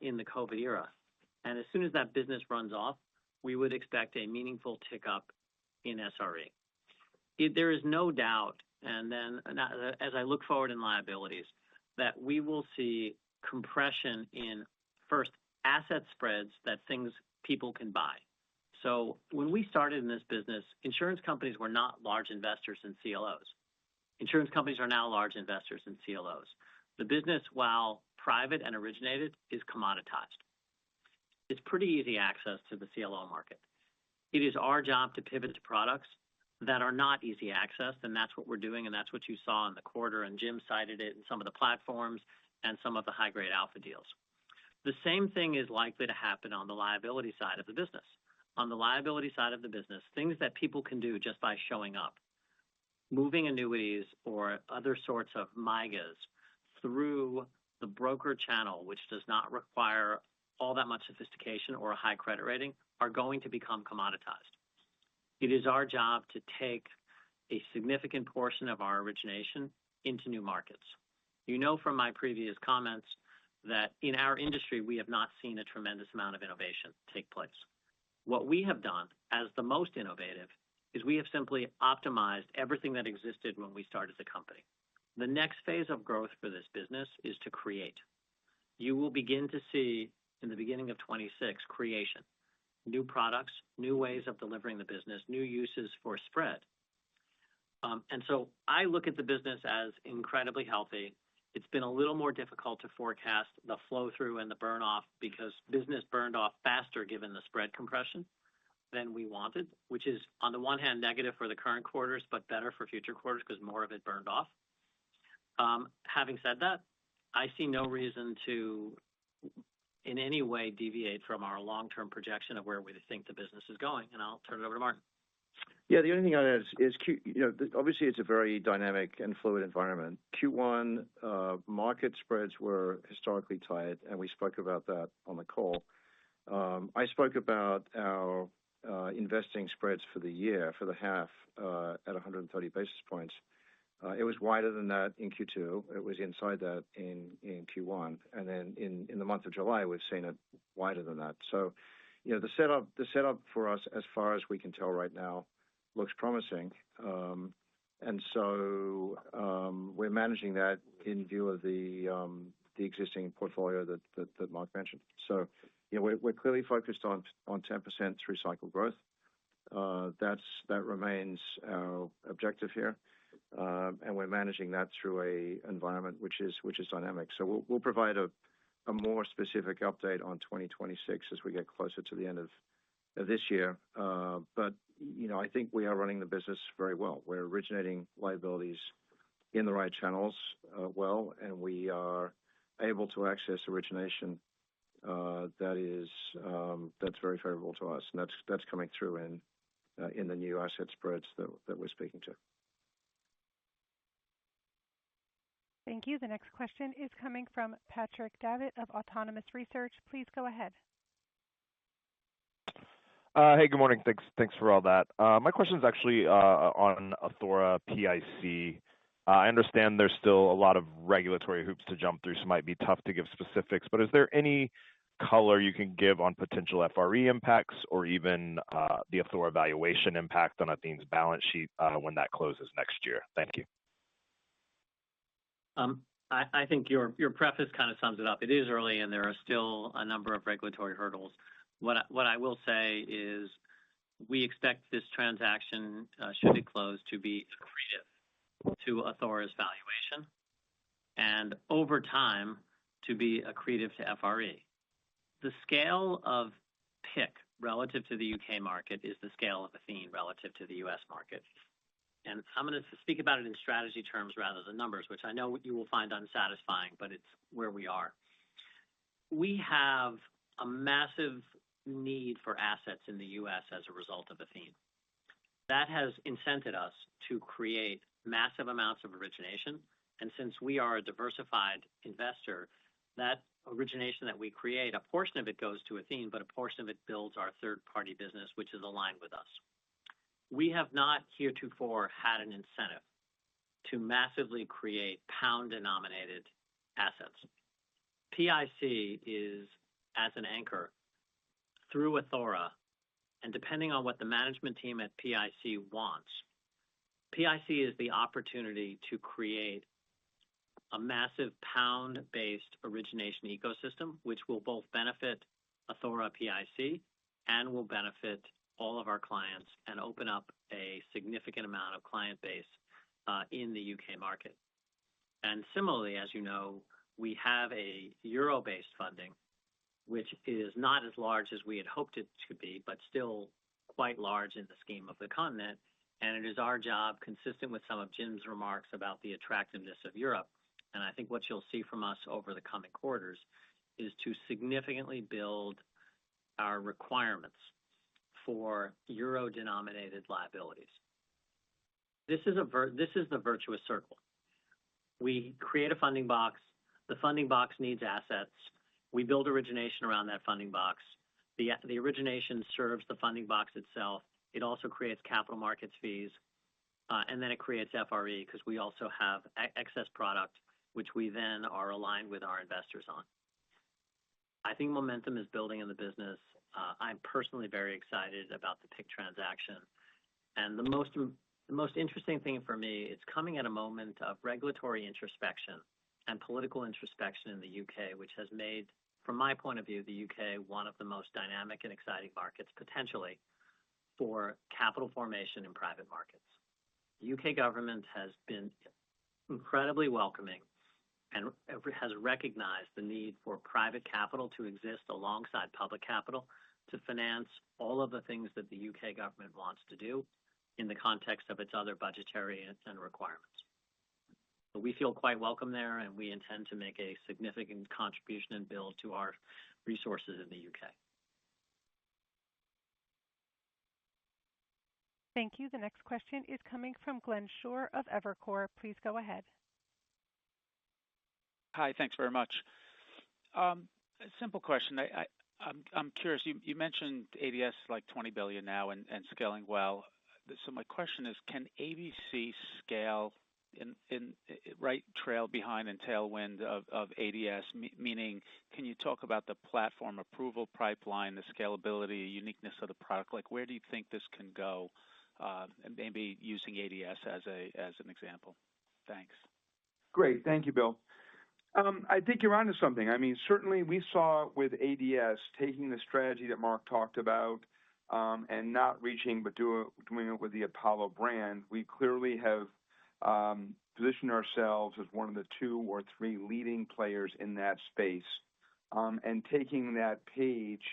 in the COVID era. And as soon as that business runs off, we would expect a meaningful tick up in SRE. There is no doubt, and then as I look forward in liabilities, that we will see compression in first asset spreads that people can buy. So when we started in this business, insurance companies were not large investors in CLOs. Insurance companies are now large investors in CLOs. The business, while private and originated, is commoditized. It's pretty easy access to the CLO market. It is our job to pivot to products that are not easy access, and that's what we're doing, and that's what you saw in the quarter, and Jim cited it in some of the platforms and some of the high-grade alpha deals. The same thing is likely to happen on the liability side of the business. On the liability side of the business, things that people can do just by showing up, moving annuities or other sorts of MYGAs through the broker channel, which does not require all that much sophistication or a high credit rating, are going to become commoditized. It is our job to take a significant portion of our origination into new markets. You know from my previous comments that in our industry, we have not seen a tremendous amount of innovation take place. What we have done as the most innovative is we have simply optimized everything that existed when we started the company. The next phase of growth for this business is to create. You will begin to see in the beginning of 26 creation, new products, new ways of delivering the business, new uses for spread. And so I look at the business as incredibly healthy. It's been a little more difficult to forecast the flow through and the burn off because business burned off faster given the spread compression than we wanted, which is on the one hand negative for the current quarters, but better for future quarters because more of it burned off. Having said that, I see no reason to in any way deviate from our long-term projection of where we think the business is going. And I'll turn it over to Martin. Yeah, the only thing I'd add is obviously it's a very dynamic and fluid environment. Q1 market spreads were historically tight, and we spoke about that on the call. I spoke about our investing spreads for the year, for the half, at 130 basis points. It was wider than that in Q2. It was inside that in Q1, and then in the month of July, we've seen it wider than that. So, the setup for us, as far as we can tell right now, looks promising, and so we're managing that in view of the existing portfolio that Mark mentioned. So, we're clearly focused on 10% through cycle growth. That remains our objective here, and we're managing that through a environment which is dynamic. So we'll provide a more specific update on 2026 as we get closer to the end of this year. But I think we are running the business very well. We're originating liabilities in the right channels well, and we are able to access origination that's very favorable to us, and that's coming through in the new asset spreads that we're speaking to. Thank you. The next question is coming from Patrick Davitt of Autonomous Research. Please go ahead. Hey, good morning. Thanks for all that. My question is actually on Athora PIC. I understand there's still a lot of regulatory hoops to jump through, so it might be tough to give specifics, but is there any color you can give on potential FRE impacts or even the Athora valuation impact on Athene's balance sheet when that closes next year? Thank you. I think your preface kind of sums it up. It is early, and there are still a number of regulatory hurdles. What I will say is we expect this transaction, should it close, to be accretive to Athora's valuation and over time to be accretive to FRE. The scale of PIC relative to the UK market is the scale of Athene relative to the US market. And I'm going to speak about it in strategy terms rather than numbers, which I know you will find unsatisfying, but it's where we are. We have a massive need for assets in the US as a result of Athene. That has incented us to create massive amounts of origination. And since we are a diversified investor, that origination that we create, a portion of it goes to Athene, but a portion of it builds our third-party business, which is aligned with us. We have not heretofore had an incentive to massively create pound-denominated assets. PIC is, as an anchor, through Athora, and depending on what the management team at PIC wants, PIC is the opportunity to create a massive pound-based origination ecosystem, which will both benefit Athora PIC and will benefit all of our clients and open up a significant amount of client base in the UK market. And similarly, as you know, we have a euro-based funding, which is not as large as we had hoped it to be, but still quite large in the scheme of the continent. And it is our job, consistent with some of Jim's remarks about the attractiveness of Europe, and I think what you'll see from us over the coming quarters is to significantly build our requirements for euro-denominated liabilities. This is the virtuous circle. We create a funding box. The funding box needs assets. We build origination around that funding box. The origination serves the funding box itself. It also creates capital markets fees, and then it creates FRE because we also have excess product, which we then are aligned with our investors on. I think momentum is building in the business. I'm personally very excited about the PIC transaction. And the most interesting thing for me, it's coming at a moment of regulatory introspection and political introspection in the UK, which has made, from my point of view, the UK one of the most dynamic and exciting markets potentially for capital formation in private markets. The UK government has been incredibly welcoming and has recognized the need for private capital to exist alongside public capital to finance all of the things that the UK government wants to do in the context of its other budgetary and requirements. So we feel quite welcome there, and we intend to make a significant contribution and build to our resources in the UK. Thank you. The next question is coming from Glenn Schorr of Evercore. Please go ahead. Hi, thanks very much. A simple question. I'm curious. You mentioned ADS like 20 billion now and scaling well. So my question is, can ABC scale in right trail behind and tailwind of ADS? Meaning, can you talk about the platform approval pipeline, the scalability, uniqueness of the product? Like, where do you think this can go? And maybe using ADS as an example. Thanks. Great. Thank you, Bill. I think you're onto something. I mean, certainly we saw with ADS taking the strategy that Mark talked about and not reaching but doing it with the Apollo brand. We clearly have positioned ourselves as one of the 2 or 3 leading players in that space. And taking that page,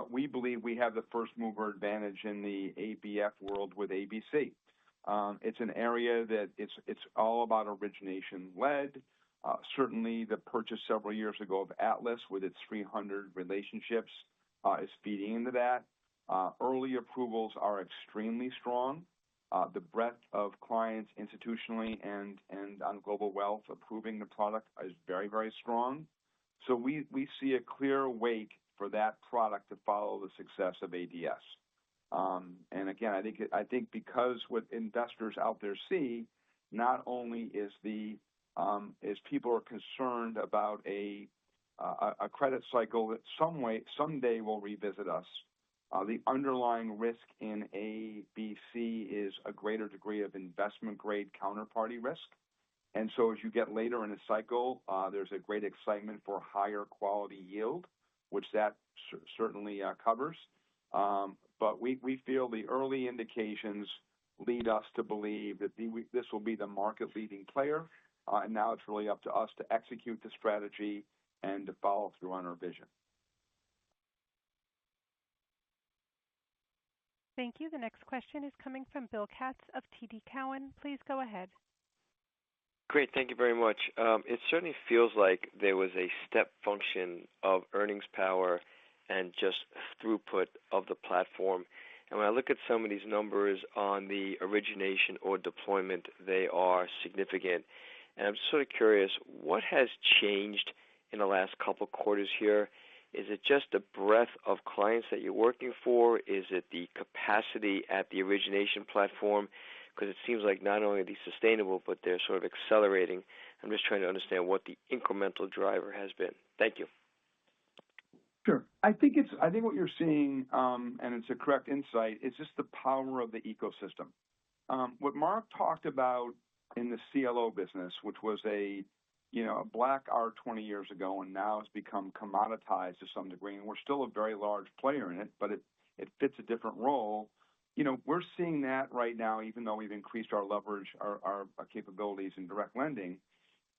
we believe we have the first mover advantage in the ABF world with ABC. It's an area that it's all about origination led. Certainly the purchase several years ago of Atlas with its 300 relationships is feeding into that. Early approvals are extremely strong. The breadth of clients institutionally and on global wealth approving the product is very, very strong. So we see a clear wake for that product to follow the success of ADS. And again, I think because what investors out there see, not only is is people are concerned about a credit cycle that someday will revisit us. The underlying risk in ABC is a greater degree of investment grade counterparty risk. And so as you get later in a cycle, there's a great excitement for higher quality yield, which that certainly covers. But we feel the early indications lead us to believe that this will be the market leading player. And now it's really up to us to execute the strategy and to follow through on our vision. Thank you. The next question is coming from Bill Katz of TD Cowen. Please go ahead. Great. Thank you very much. It certainly feels like there was a step function of earnings power and just throughput of the platform. And when I look at some of these numbers on the origination or deployment, they are significant. And I'm sort of curious, what has changed in the last couple of quarters here? Is it just the breadth of clients that you're working for? Is it the capacity at the origination platform? Because it seems like not only are they sustainable, but they're sort of accelerating. I'm just trying to understand what the incremental driver has been. Thank you. Sure. I think what you're seeing, and it's a correct insight, is just the power of the ecosystem. What Mark talked about in the CLO business, which was a black art 20 years ago, and now has become commoditized to some degree, and we're still a very large player in it, but it fits a different role. We're seeing that right now, even though we've increased our leverage, our capabilities in direct lending.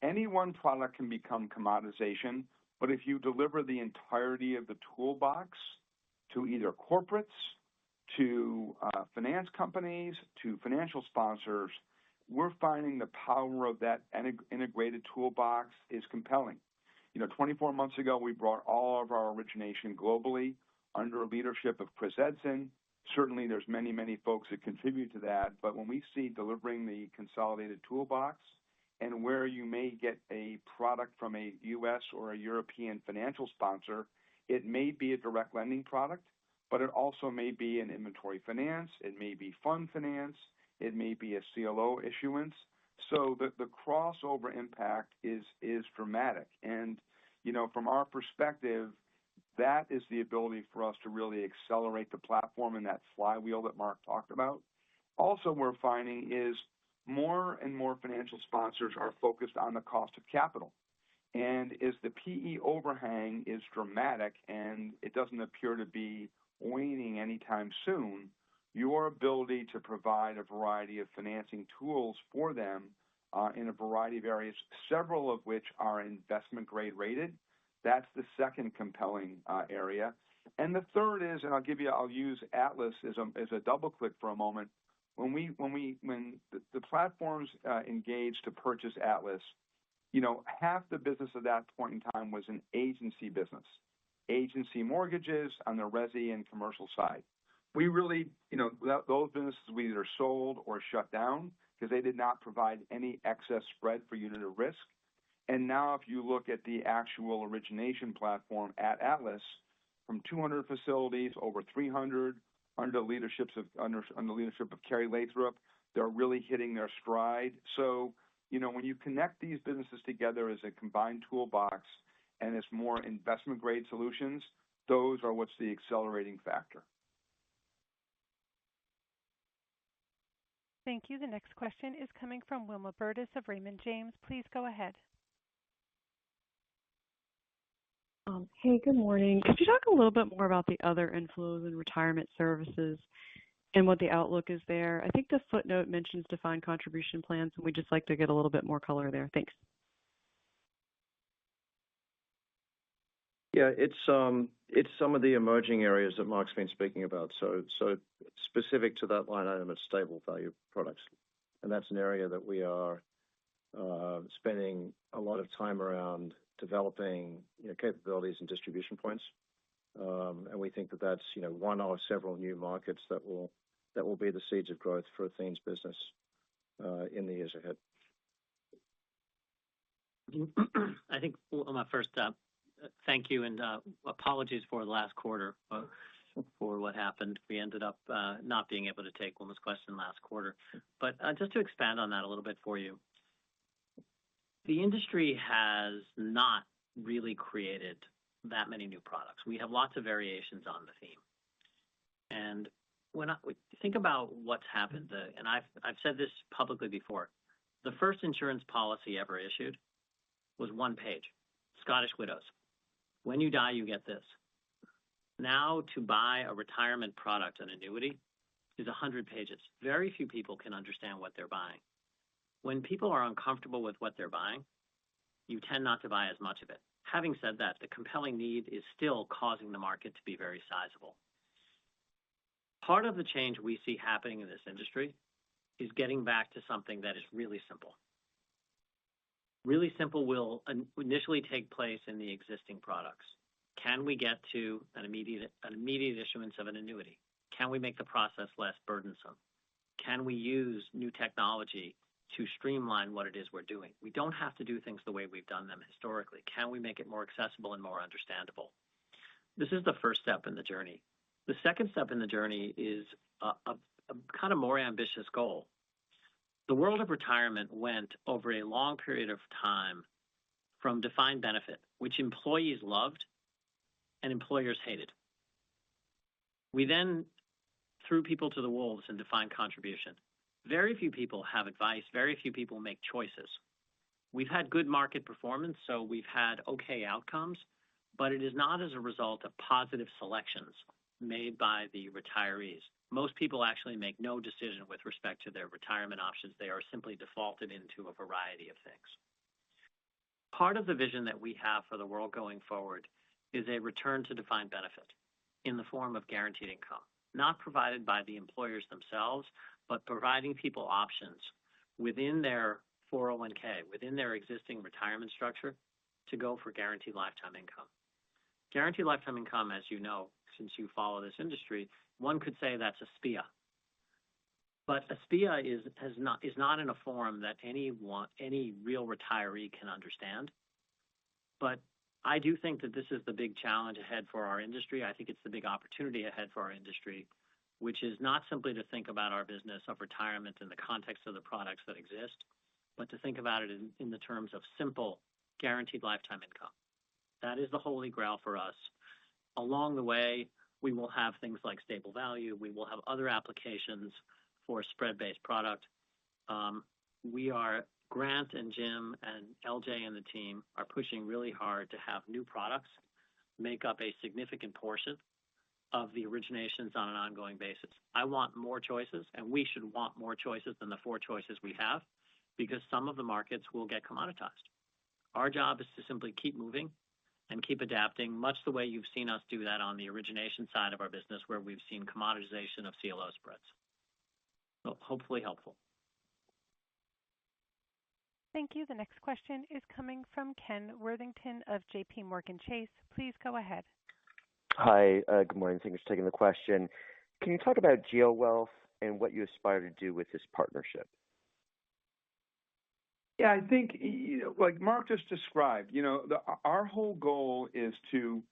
Any one product can become commoditization, but if you deliver the entirety of the toolbox to either corporates, to finance companies, to financial sponsors, we're finding the power of that integrated toolbox is compelling. 24 months ago, we brought all of our origination globally under leadership of Chris Edson. Certainly, there's many, many folks that contribute to that. But when we see delivering the consolidated toolbox and where you may get a product from a U.S. or a European financial sponsor, it may be a direct lending product, but it also may be an inventory finance. It may be fund finance. It may be a CLO issuance. So the crossover impact is dramatic. And, from our perspective, that is the ability for us to really accelerate the platform and that flywheel that Mark talked about. Also, we're finding is more and more financial sponsors are focused on the cost of capital. And as the PE overhang is dramatic and it doesn't appear to be waning anytime soon, your ability to provide a variety of financing tools for them in a variety of areas, several of which are investment grade rated, that's the second compelling area. And the third is, and I'll use Atlas as a double click for a moment. When the platforms engaged to purchase Atlas, half the business at that point in time was an agency business, agency mortgages on the resi and commercial side. We really, those businesses we either sold or shut down because they did not provide any excess spread for unit of risk. And now if you look at the actual origination platform at Atlas, from 200 facilities, over 300, under the leadership of Kerry Lathrop, they're really hitting their stride. So, when you connect these businesses together as a combined toolbox and as more investment grade solutions, those are what's the accelerating factor. Thank you. The next question is coming from Wilma Burdis of Raymond James. Please go ahead. Hey, good morning. Could you talk a little bit more about the other inflows in retirement services and what the outlook is there? I think the footnote mentions defined contribution plans, and we'd just like to get a little bit more color there. Thanks. Yeah, it's some of the emerging areas that Mark's been speaking about. So specific to that line item, it's stable value products, and that's an area that we are spending a lot of time around developing capabilities and distribution points, and we think that that's one of several new markets that will be the seeds of growth for Athene's business in the years ahead. I think first, thank you and apologies for the last quarter for what happened. We ended up not being able to take Wilma's question last quarter, but just to expand on that a little bit for you. The industry has not really created that many new products. We have lots of variations on the theme. And when we think about what's happened, and I've said this publicly before, the first insurance policy ever issued was one page, Scottish Widows. When you die, you get this. Now to buy a retirement product, an annuity, is 100 pages. Very few people can understand what they're buying. When people are uncomfortable with what they're buying, you tend not to buy as much of it. Having said that, the compelling need is still causing the market to be very sizable. Part of the change we see happening in this industry is getting back to something that is really simple. Really simple will initially take place in the existing products. Can we get to an immediate issuance of an annuity? Can we make the process less burdensome? Can we use new technology to streamline what it is we're doing? We don't have to do things the way we've done them historically. Can we make it more accessible and more understandable? This is the first step in the journey. The second step in the journey is a kind of more ambitious goal. The world of retirement went over a long period of time from defined benefit, which employees loved and employers hated. We then threw people to the wolves in defined contribution. Very few people have advice. Very few people make choices. We've had good market performance, so we've had okay outcomes, but it is not as a result of positive selections made by the retirees. Most people actually make no decision with respect to their retirement options. They are simply defaulted into a variety of things. Part of the vision that we have for the world going forward is a return to defined benefit in the form of guaranteed income, not provided by the employers themselves, but providing people options within their 401k, within their existing retirement structure, to go for guaranteed lifetime income. Guaranteed lifetime income, as you know, since you follow this industry, one could say that's a SPIA. But a SPIA is not in a form that any real retiree can understand. But I do think that this is the big challenge ahead for our industry. I think it's the big opportunity ahead for our industry, which is not simply to think about our business of retirement in the context of the products that exist, but to think about it in the terms of simple, guaranteed lifetime income. That is the holy grail for us. Along the way, we will have things like stable value. We will have other applications for spread-based product. Grant and Jim and LJ and the team are pushing really hard to have new products make up a significant portion of the originations on an ongoing basis. I want more choices, and we should want more choices than the 4 choices we have, because some of the markets will get commoditized. Our job is to simply keep moving and keep adapting, much the way you've seen us do that on the origination side of our business, where we've seen commoditization of CLO spreads. So hopefully helpful. Thank you. The next question is coming from Ken Worthington of JP Morgan Chase. Please go ahead. Hi, good morning. Thanks for taking the question. Can you talk about GeoWealth and what you aspire to do with this partnership? Yeah, I think, like Mark just described, our whole goal is to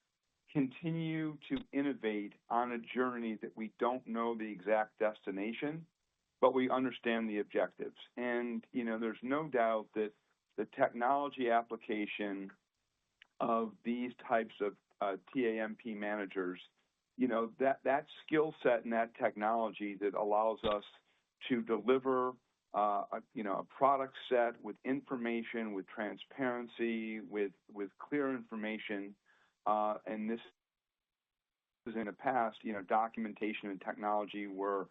continue to innovate on a journey that we don't know the exact destination, but we understand the objectives. And, there's no doubt that the technology application of these types of TAMP managers, that skill set and that technology that allows us to deliver a product set with information, with transparency, with clear information, and this is in the past, documentation and technology were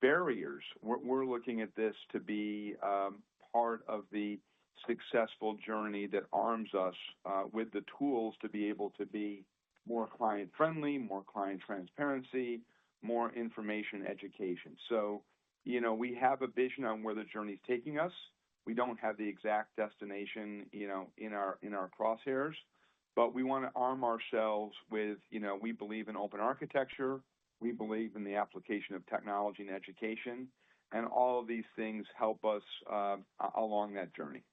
barriers. We're looking at this to be part of the successful journey that arms us with the tools to be able to be more client-friendly, more client transparency, more information education. So, we have a vision on where the journey's taking us. We don't have the exact destination, in our crosshairs, but we want to arm ourselves with, we believe in open architecture. We believe in the application of technology and education, and all of these things help us along that journey.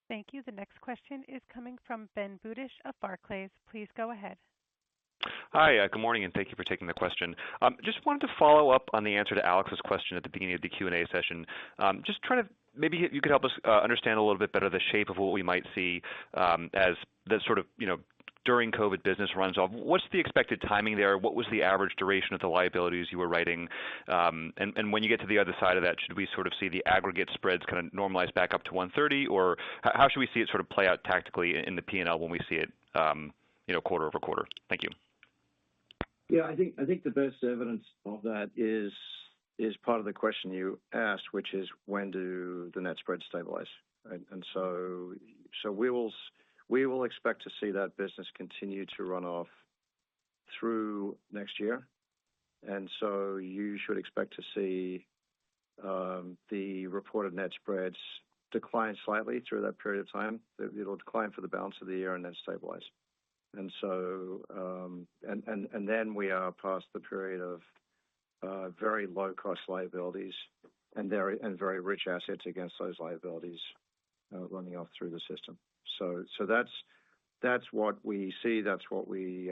Thank you. The next question is coming from Ben Budish of Barclays. Please go ahead. Hi, good morning, and thank you for taking the question. Just wanted to follow up on the answer to Alex's question at the beginning of the Q&A session. Just trying to, maybe you could help us understand a little bit better the shape of what we might see as the sort of, during COVID business runs off. What's the expected timing there? What was the average duration of the liabilities you were writing? And when you get to the other side of that, should we sort of see the aggregate spreads kind of normalize back up to 130, or how should we see it sort of play out tactically in the P&L when we see it, quarter over quarter? Thank you. Yeah, I think the best evidence of that is part of the question you asked, which is when do the net spreads stabilize, right? And so we will expect to see that business continue to run off through next year, and so you should expect to see the reported net spreads decline slightly through that period of time. It'll decline for the balance of the year and then stabilize. And so, and then we are past the period of very low cost liabilities and very rich assets against those liabilities running off through the system. So that's what we see. That's what we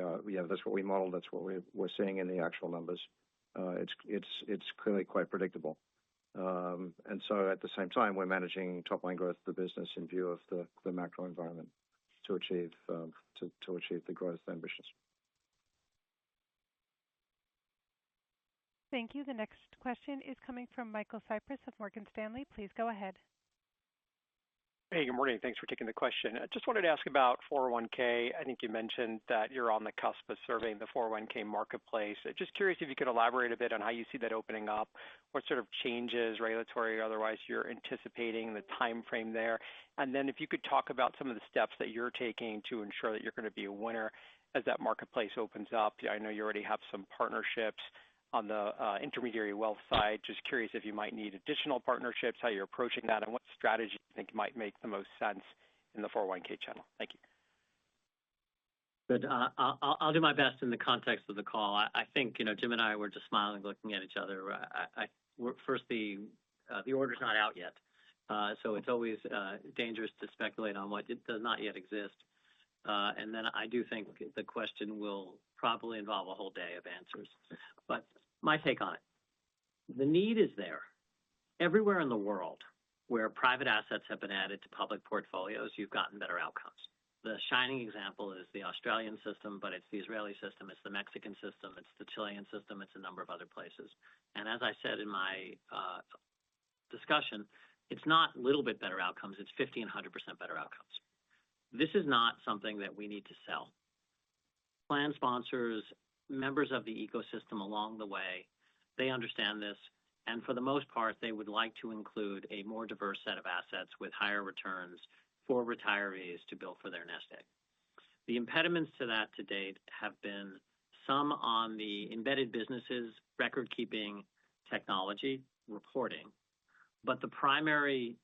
model. That's what we're seeing in the actual numbers. It's clearly quite predictable. And so at the same time, we're managing top line growth of the business in view of the macro environment to achieve the growth ambitions. Thank you. The next question is coming from Michael Cyprys of Morgan Stanley. Please go ahead. Hey, good morning. Thanks for taking the question. I just wanted to ask about 401k. I think you mentioned that you're on the cusp of serving the 401k marketplace. Just curious if you could elaborate a bit on how you see that opening up, what sort of changes, regulatory or otherwise, you're anticipating, the time frame there. And then if you could talk about some of the steps that you're taking to ensure that you're going to be a winner as that marketplace opens up. I know you already have some partnerships on the intermediary wealth side. Just curious if you might need additional partnerships, how you're approaching that, and what strategy you think might make the most sense in the 401k channel. Thank you. Good. I'll do my best in the context of the call. I think, Jim and I were just smiling, looking at each other. First, the order's not out yet. So it's always dangerous to speculate on what does not yet exist. And then I do think the question will probably involve a whole day of answers. But my take on it, the need is there. Everywhere in the world where private assets have been added to public portfolios, you've gotten better outcomes. The shining example is the Australian system, but it's the Israeli system, it's the Mexican system, it's the Chilean system, it's a number of other places. And as I said in my discussion, it's not a little bit better outcomes, it's 50 and 100% better outcomes. This is not something that we need to sell. Plan sponsors, members of the ecosystem along the way, they understand this, and for the most part, they would like to include a more diverse set of assets with higher returns for retirees to build for their nest egg. The impediments to that to date have been some on the embedded businesses, record-keeping, technology, reporting, but the primary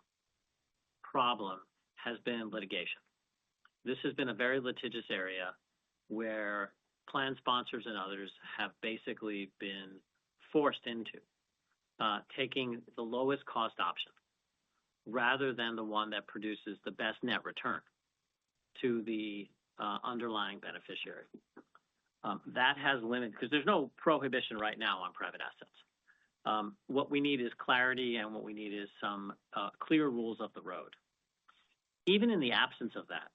problem has been litigation. This has been a very litigious area where plan sponsors and others have basically been forced into taking the lowest cost option rather than the one that produces the best net return to the underlying beneficiary. That has limited, because there's no prohibition right now on private assets. What we need is clarity, and what we need is some clear rules of the road. Even in the absence of that,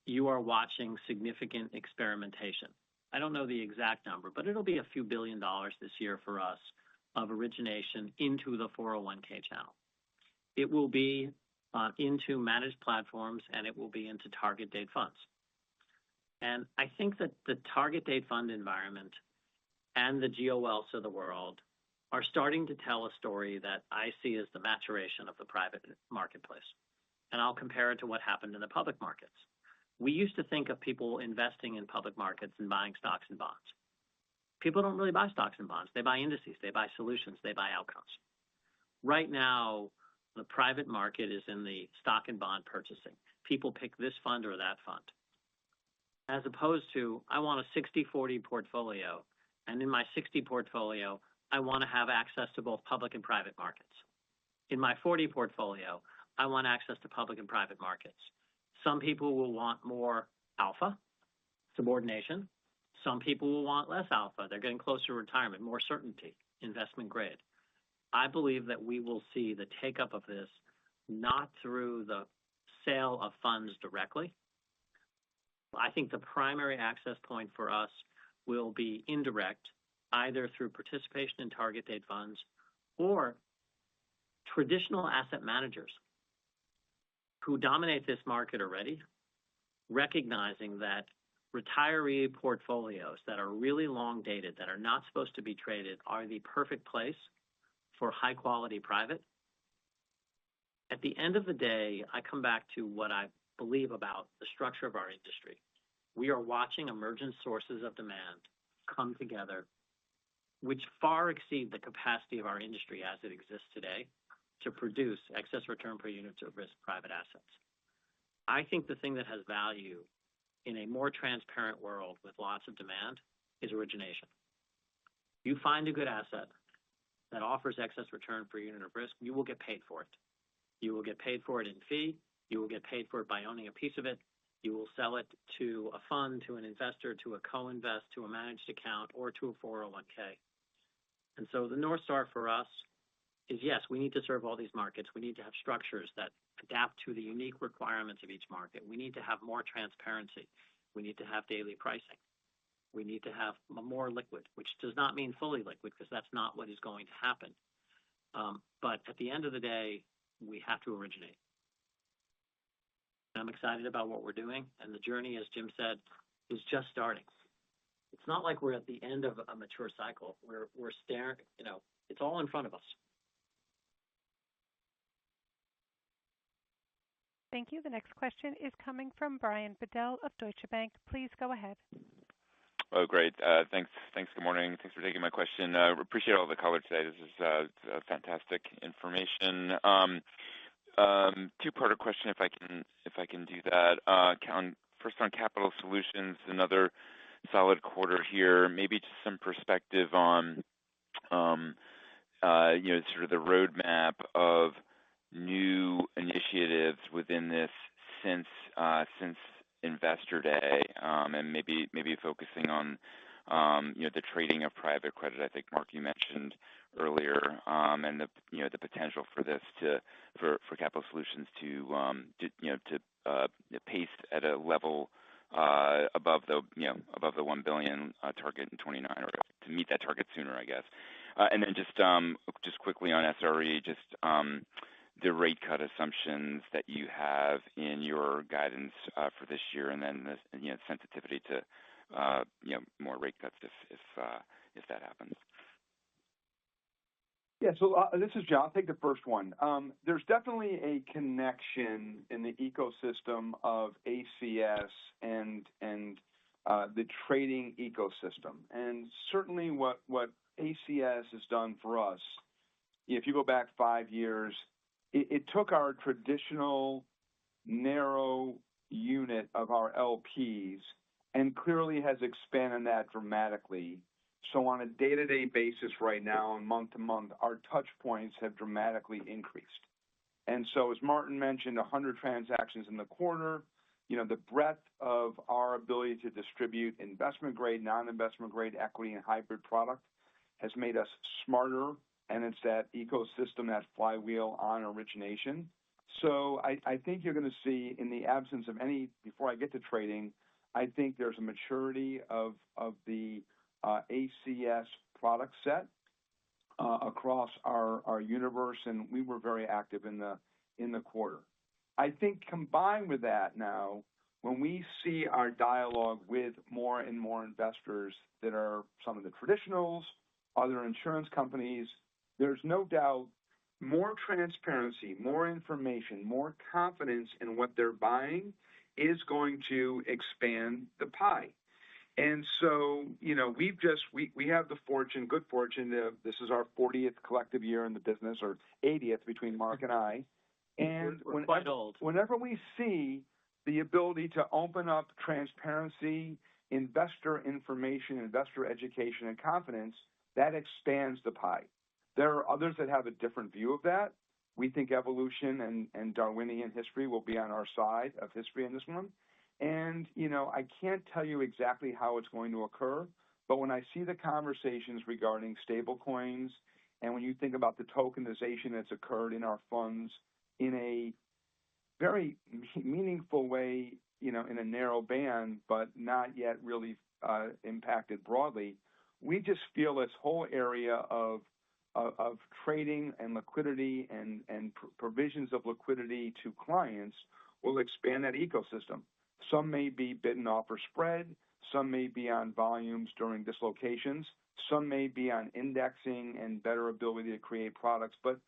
you are watching significant experimentation. I don't know the exact number, but it'll be a few $1 billion this year for us of origination into the 401k channel. It will be into managed platforms, and it will be into target date funds. And I think that the target date fund environment and the GeoWealths of the world are starting to tell a story that I see as the maturation of the private marketplace. And I'll compare it to what happened in the public markets. We used to think of people investing in public markets and buying stocks and bonds. People don't really buy stocks and bonds. They buy indices, they buy solutions, they buy outcomes. Right now, the private market is in the stock and bond purchasing. People pick this fund or that fund. As opposed to, I want a 60-40 portfolio, and in my 60 portfolio, I want to have access to both public and private markets. In my 40 portfolio, I want access to public and private markets. Some people will want more alpha, subordination. Some people will want less alpha. They're getting closer to retirement, more certainty, investment grade. I believe that we will see the take-up of this not through the sale of funds directly. I think the primary access point for us will be indirect, either through participation in target date funds or traditional asset managers who dominate this market already, recognizing that retiree portfolios that are really long dated, that are not supposed to be traded, are the perfect place for high quality private. At the end of the day, I come back to what I believe about the structure of our industry. We are watching emergent sources of demand come together, which far exceed the capacity of our industry as it exists today to produce excess return per unit of risk private assets. I think the thing that has value in a more transparent world with lots of demand is origination. You find a good asset that offers excess return per unit of risk, you will get paid for it. You will get paid for it in fee. You will get paid for it by owning a piece of it. You will sell it to a fund, to an investor, to a co-invest, to a managed account, or to a 401k. And so the North Star for us is, yes, we need to serve all these markets. We need to have structures that adapt to the unique requirements of each market. We need to have more transparency. We need to have daily pricing. We need to have more liquid, which does not mean fully liquid, because that's not what is going to happen. But at the end of the day, we have to originate. I'm excited about what we're doing, and the journey, as Jim said, is just starting. It's not like we're at the end of a mature cycle. We're staring, it's all in front of us. Thank you. The next question is coming from Brian Bedell of Deutsche Bank. Please go ahead. Oh, great. Thanks. Good morning. Thanks for taking my question. Appreciate all the color today. This is fantastic information. Two-parter question, if I can do that. First on capital solutions, another solid quarter here. Maybe just some perspective on, sort of the roadmap of new initiatives within this since Investor Day, and maybe focusing on the trading of private credit. I think Mark, you mentioned earlier, and the potential for this for Capital Solutions to pace at a level above the $1 billion target in 29, or to meet that target sooner, I guess. And then just quickly on SRE, the rate cut assumptions that you have in your guidance for this year, and then the sensitivity to more rate cuts if that happens. Yeah, so this is John. I'll take the first one. There's definitely a connection in the ecosystem of ACS and the trading ecosystem. And certainly what ACS has done for us, if you go back 5 years, it took our traditional narrow unit of our LPs and clearly has expanded that dramatically. So on a day-to-day basis right now and month-to-month, our touch points have dramatically increased. And so as Martin mentioned, 100 transactions in the quarter, the breadth of our ability to distribute investment grade, non-investment grade equity and hybrid product has made us smarter, and it's that ecosystem, that flywheel on origination. So I think you're going to see, in the absence of any, before I get to trading, I think there's a maturity of the ACS product set across our universe, and we were very active in the quarter. I think combined with that now, when we see our dialogue with more and more investors that are some of the traditionals, other insurance companies, there's no doubt more transparency, more information, more confidence in what they're buying is going to expand the pie. And so, we have the good fortune, this is our 40th collective year in the business, or 80th between Mark and I. And we're quite old. Whenever we see the ability to open up transparency, investor information, investor education, and confidence, that expands the pie. There are others that have a different view of that. We think evolution and Darwinian history will be on our side of history in this one. And, I can't tell you exactly how it's going to occur, but when I see the conversations regarding stable coins, and when you think about the tokenization that's occurred in our funds in a very meaningful way, in a narrow band, but not yet really impacted broadly, we just feel this whole area of trading and liquidity and provisions of liquidity to clients will expand that ecosystem. Some may be bid and offer spread, some may be on volumes during dislocations, some may be on indexing and better ability to create products, but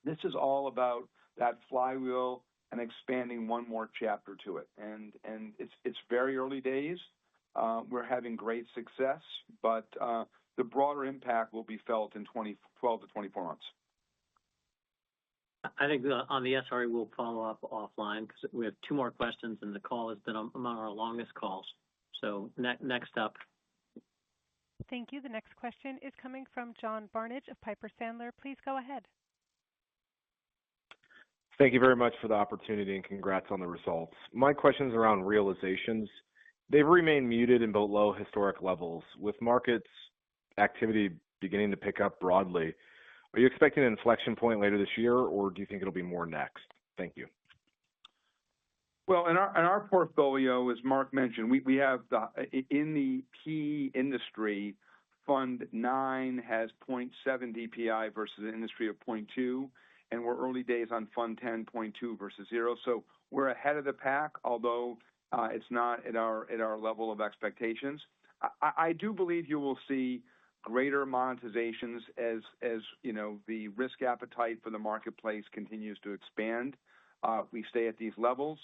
this is all about that flywheel and expanding one more chapter to it. And it's very early days. We're having great success, but the broader impact will be felt in 12 to 24 months. I think on the SRE we'll follow up offline because we have 2 more questions, and the call has been among our longest calls. So next up. Thank you. The next question is coming from John Barnidge of Piper Sandler. Please go ahead. Thank you very much for the opportunity and congrats on the results. My question is around realizations. They've remained muted and below historic levels. With markets activity beginning to pick up broadly, are you expecting an inflection point later this year, or do you think it'll be more next? Thank you. Well, in our portfolio, as Mark mentioned, we have in the key industry, Fund 9 has 0.7 DPI versus an industry of 0.2, and we're early days on Fund 10, 0.2 versus 0. So we're ahead of the pack, although it's not at our level of expectations. I do believe you will see greater monetizations as the risk appetite for the marketplace continues to expand. We stay at these levels.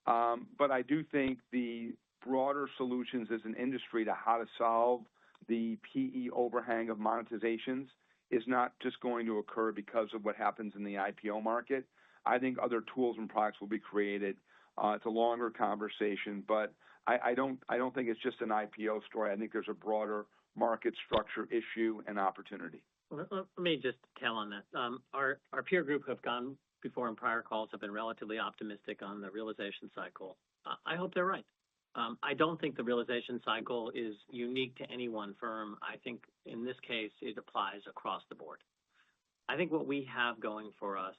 But I do think the broader solutions as an industry to how to solve the PE overhang of monetizations is not just going to occur because of what happens in the IPO market. I think other tools and products will be created. It's a longer conversation, but I don't think it's just an IPO story. I think there's a broader market structure issue and opportunity. Let me just tell on that. Our peer group have gone before in prior calls have been relatively optimistic on the realization cycle. I hope they're right. I don't think the realization cycle is unique to any one firm. I think in this case, it applies across the board. I think what we have going for us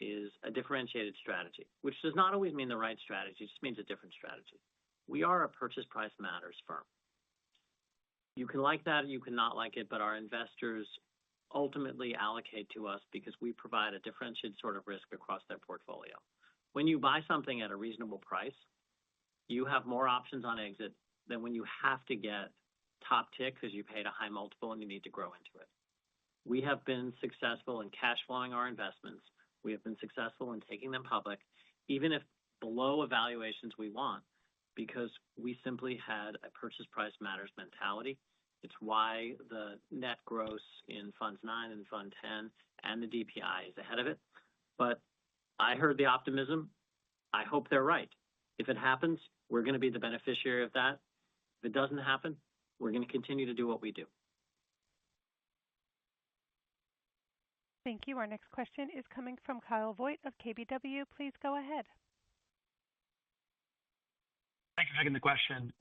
is a differentiated strategy, which does not always mean the right strategy, it just means a different strategy. We are a purchase price matters firm. You can like that, you can not like it, but our investors ultimately allocate to us because we provide a differentiated sort of risk across their portfolio. When you buy something at a reasonable price, you have more options on exit than when you have to get top tick because you paid a high multiple and you need to grow into it. We have been successful in cash flowing our investments. We have been successful in taking them public, even if below evaluations we want, because we simply had a purchase price matters mentality. It's why the net gross in Funds 9 and Fund 10 and the DPI is ahead of it. But I heard the optimism. I hope they're right. If it happens, we're going to be the beneficiary of that. If it doesn't happen, we're going to continue to do what we do. Thank you. Our next question is coming from Kyle Voigt of KBW. Please go ahead. Thanks for taking the question.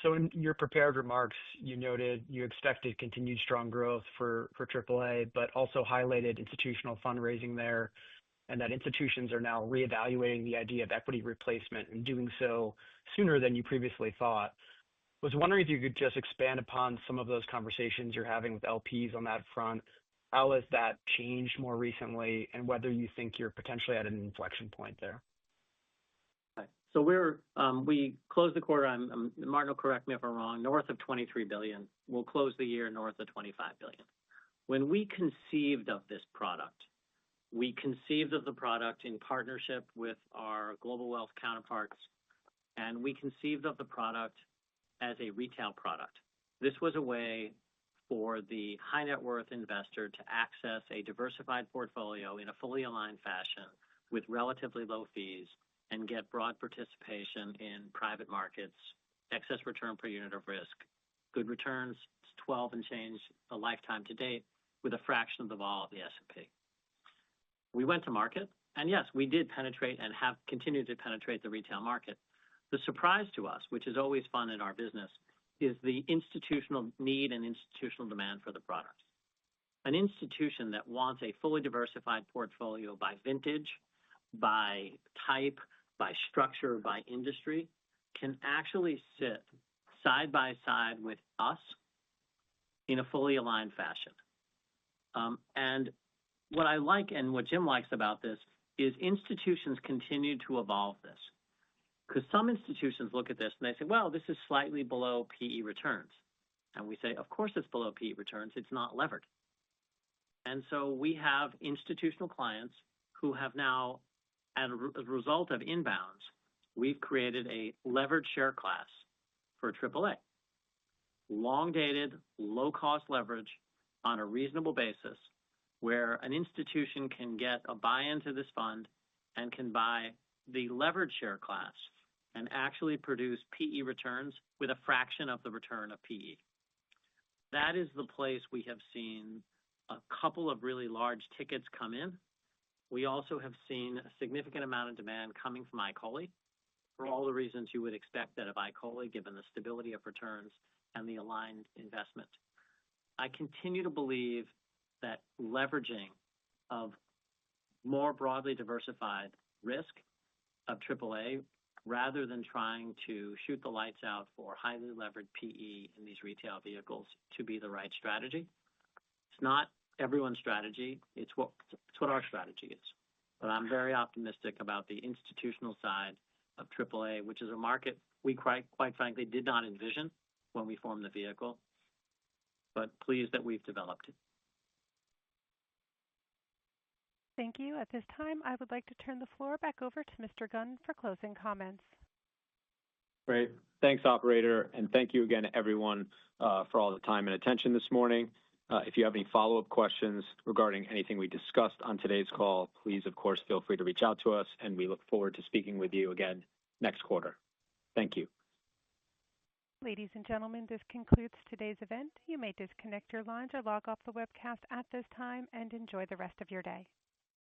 So in your prepared remarks, you noted you expected continued strong growth for AAA, but also highlighted institutional fundraising there, and that institutions are now reevaluating the idea of equity replacement and doing so sooner than you previously thought. Was wondering if you could just expand upon some of those conversations you're having with LPs on that front. How has that changed more recently, and whether you think you're potentially at an inflection point there? So we closed the quarter, Martin will correct me if I'm wrong, north of $23 billion. We'll close the year north of $25 billion. When we conceived of this product, we conceived of the product in partnership with our global wealth counterparts, and we conceived of the product as a retail product. This was a way for the high net worth investor to access a diversified portfolio in a fully aligned fashion with relatively low fees and get broad participation in private markets, excess return per unit of risk, good returns, 12 and change a lifetime to date with a fraction of the vol of the S&P. We went to market, and yes, we did penetrate and have continued to penetrate the retail market. The surprise to us, which is always fun in our business, is the institutional need and institutional demand for the product. An institution that wants a fully diversified portfolio by vintage, by type, by structure, by industry, can actually sit side by side with us in a fully aligned fashion. And what I like and what Jim likes about this is institutions continue to evolve this. Because some institutions look at this and they say, well, this is slightly below PE returns. And we say, of course it's below PE returns, it's not levered. And so we have institutional clients who have now, as a result of inbounds, we've created a levered share class for AAA. Long dated, low cost leverage on a reasonable basis where an institution can get a buy-in to this fund and can buy the levered share class and actually produce PE returns with a fraction of the return of PE. That is the place we have seen a couple of really large tickets come in. We also have seen a significant amount of demand coming from ICOLI for all the reasons you would expect that of ICOLI, given the stability of returns and the aligned investment. I continue to believe that leveraging of more broadly diversified risk of AAA, rather than trying to shoot the lights out for highly levered PE in these retail vehicles, to be the right strategy. It's not everyone's strategy. It's what our strategy is. But I'm very optimistic about the institutional side of AAA, which is a market we quite frankly did not envision when we formed the vehicle, but pleased that we've developed it. Thank you. At this time, I would like to turn the floor back over to Mr. Gunn for closing comments. Great. Thanks, operator. And thank you again, everyone, for all the time and attention this morning. If you have any follow-up questions regarding anything we discussed on today's call, please, of course, feel free to reach out to us, and we look forward to speaking with you again next quarter. Thank you. Ladies and gentlemen, this concludes today's event. You may disconnect your lines or log off the webcast at this time and enjoy the rest of your day.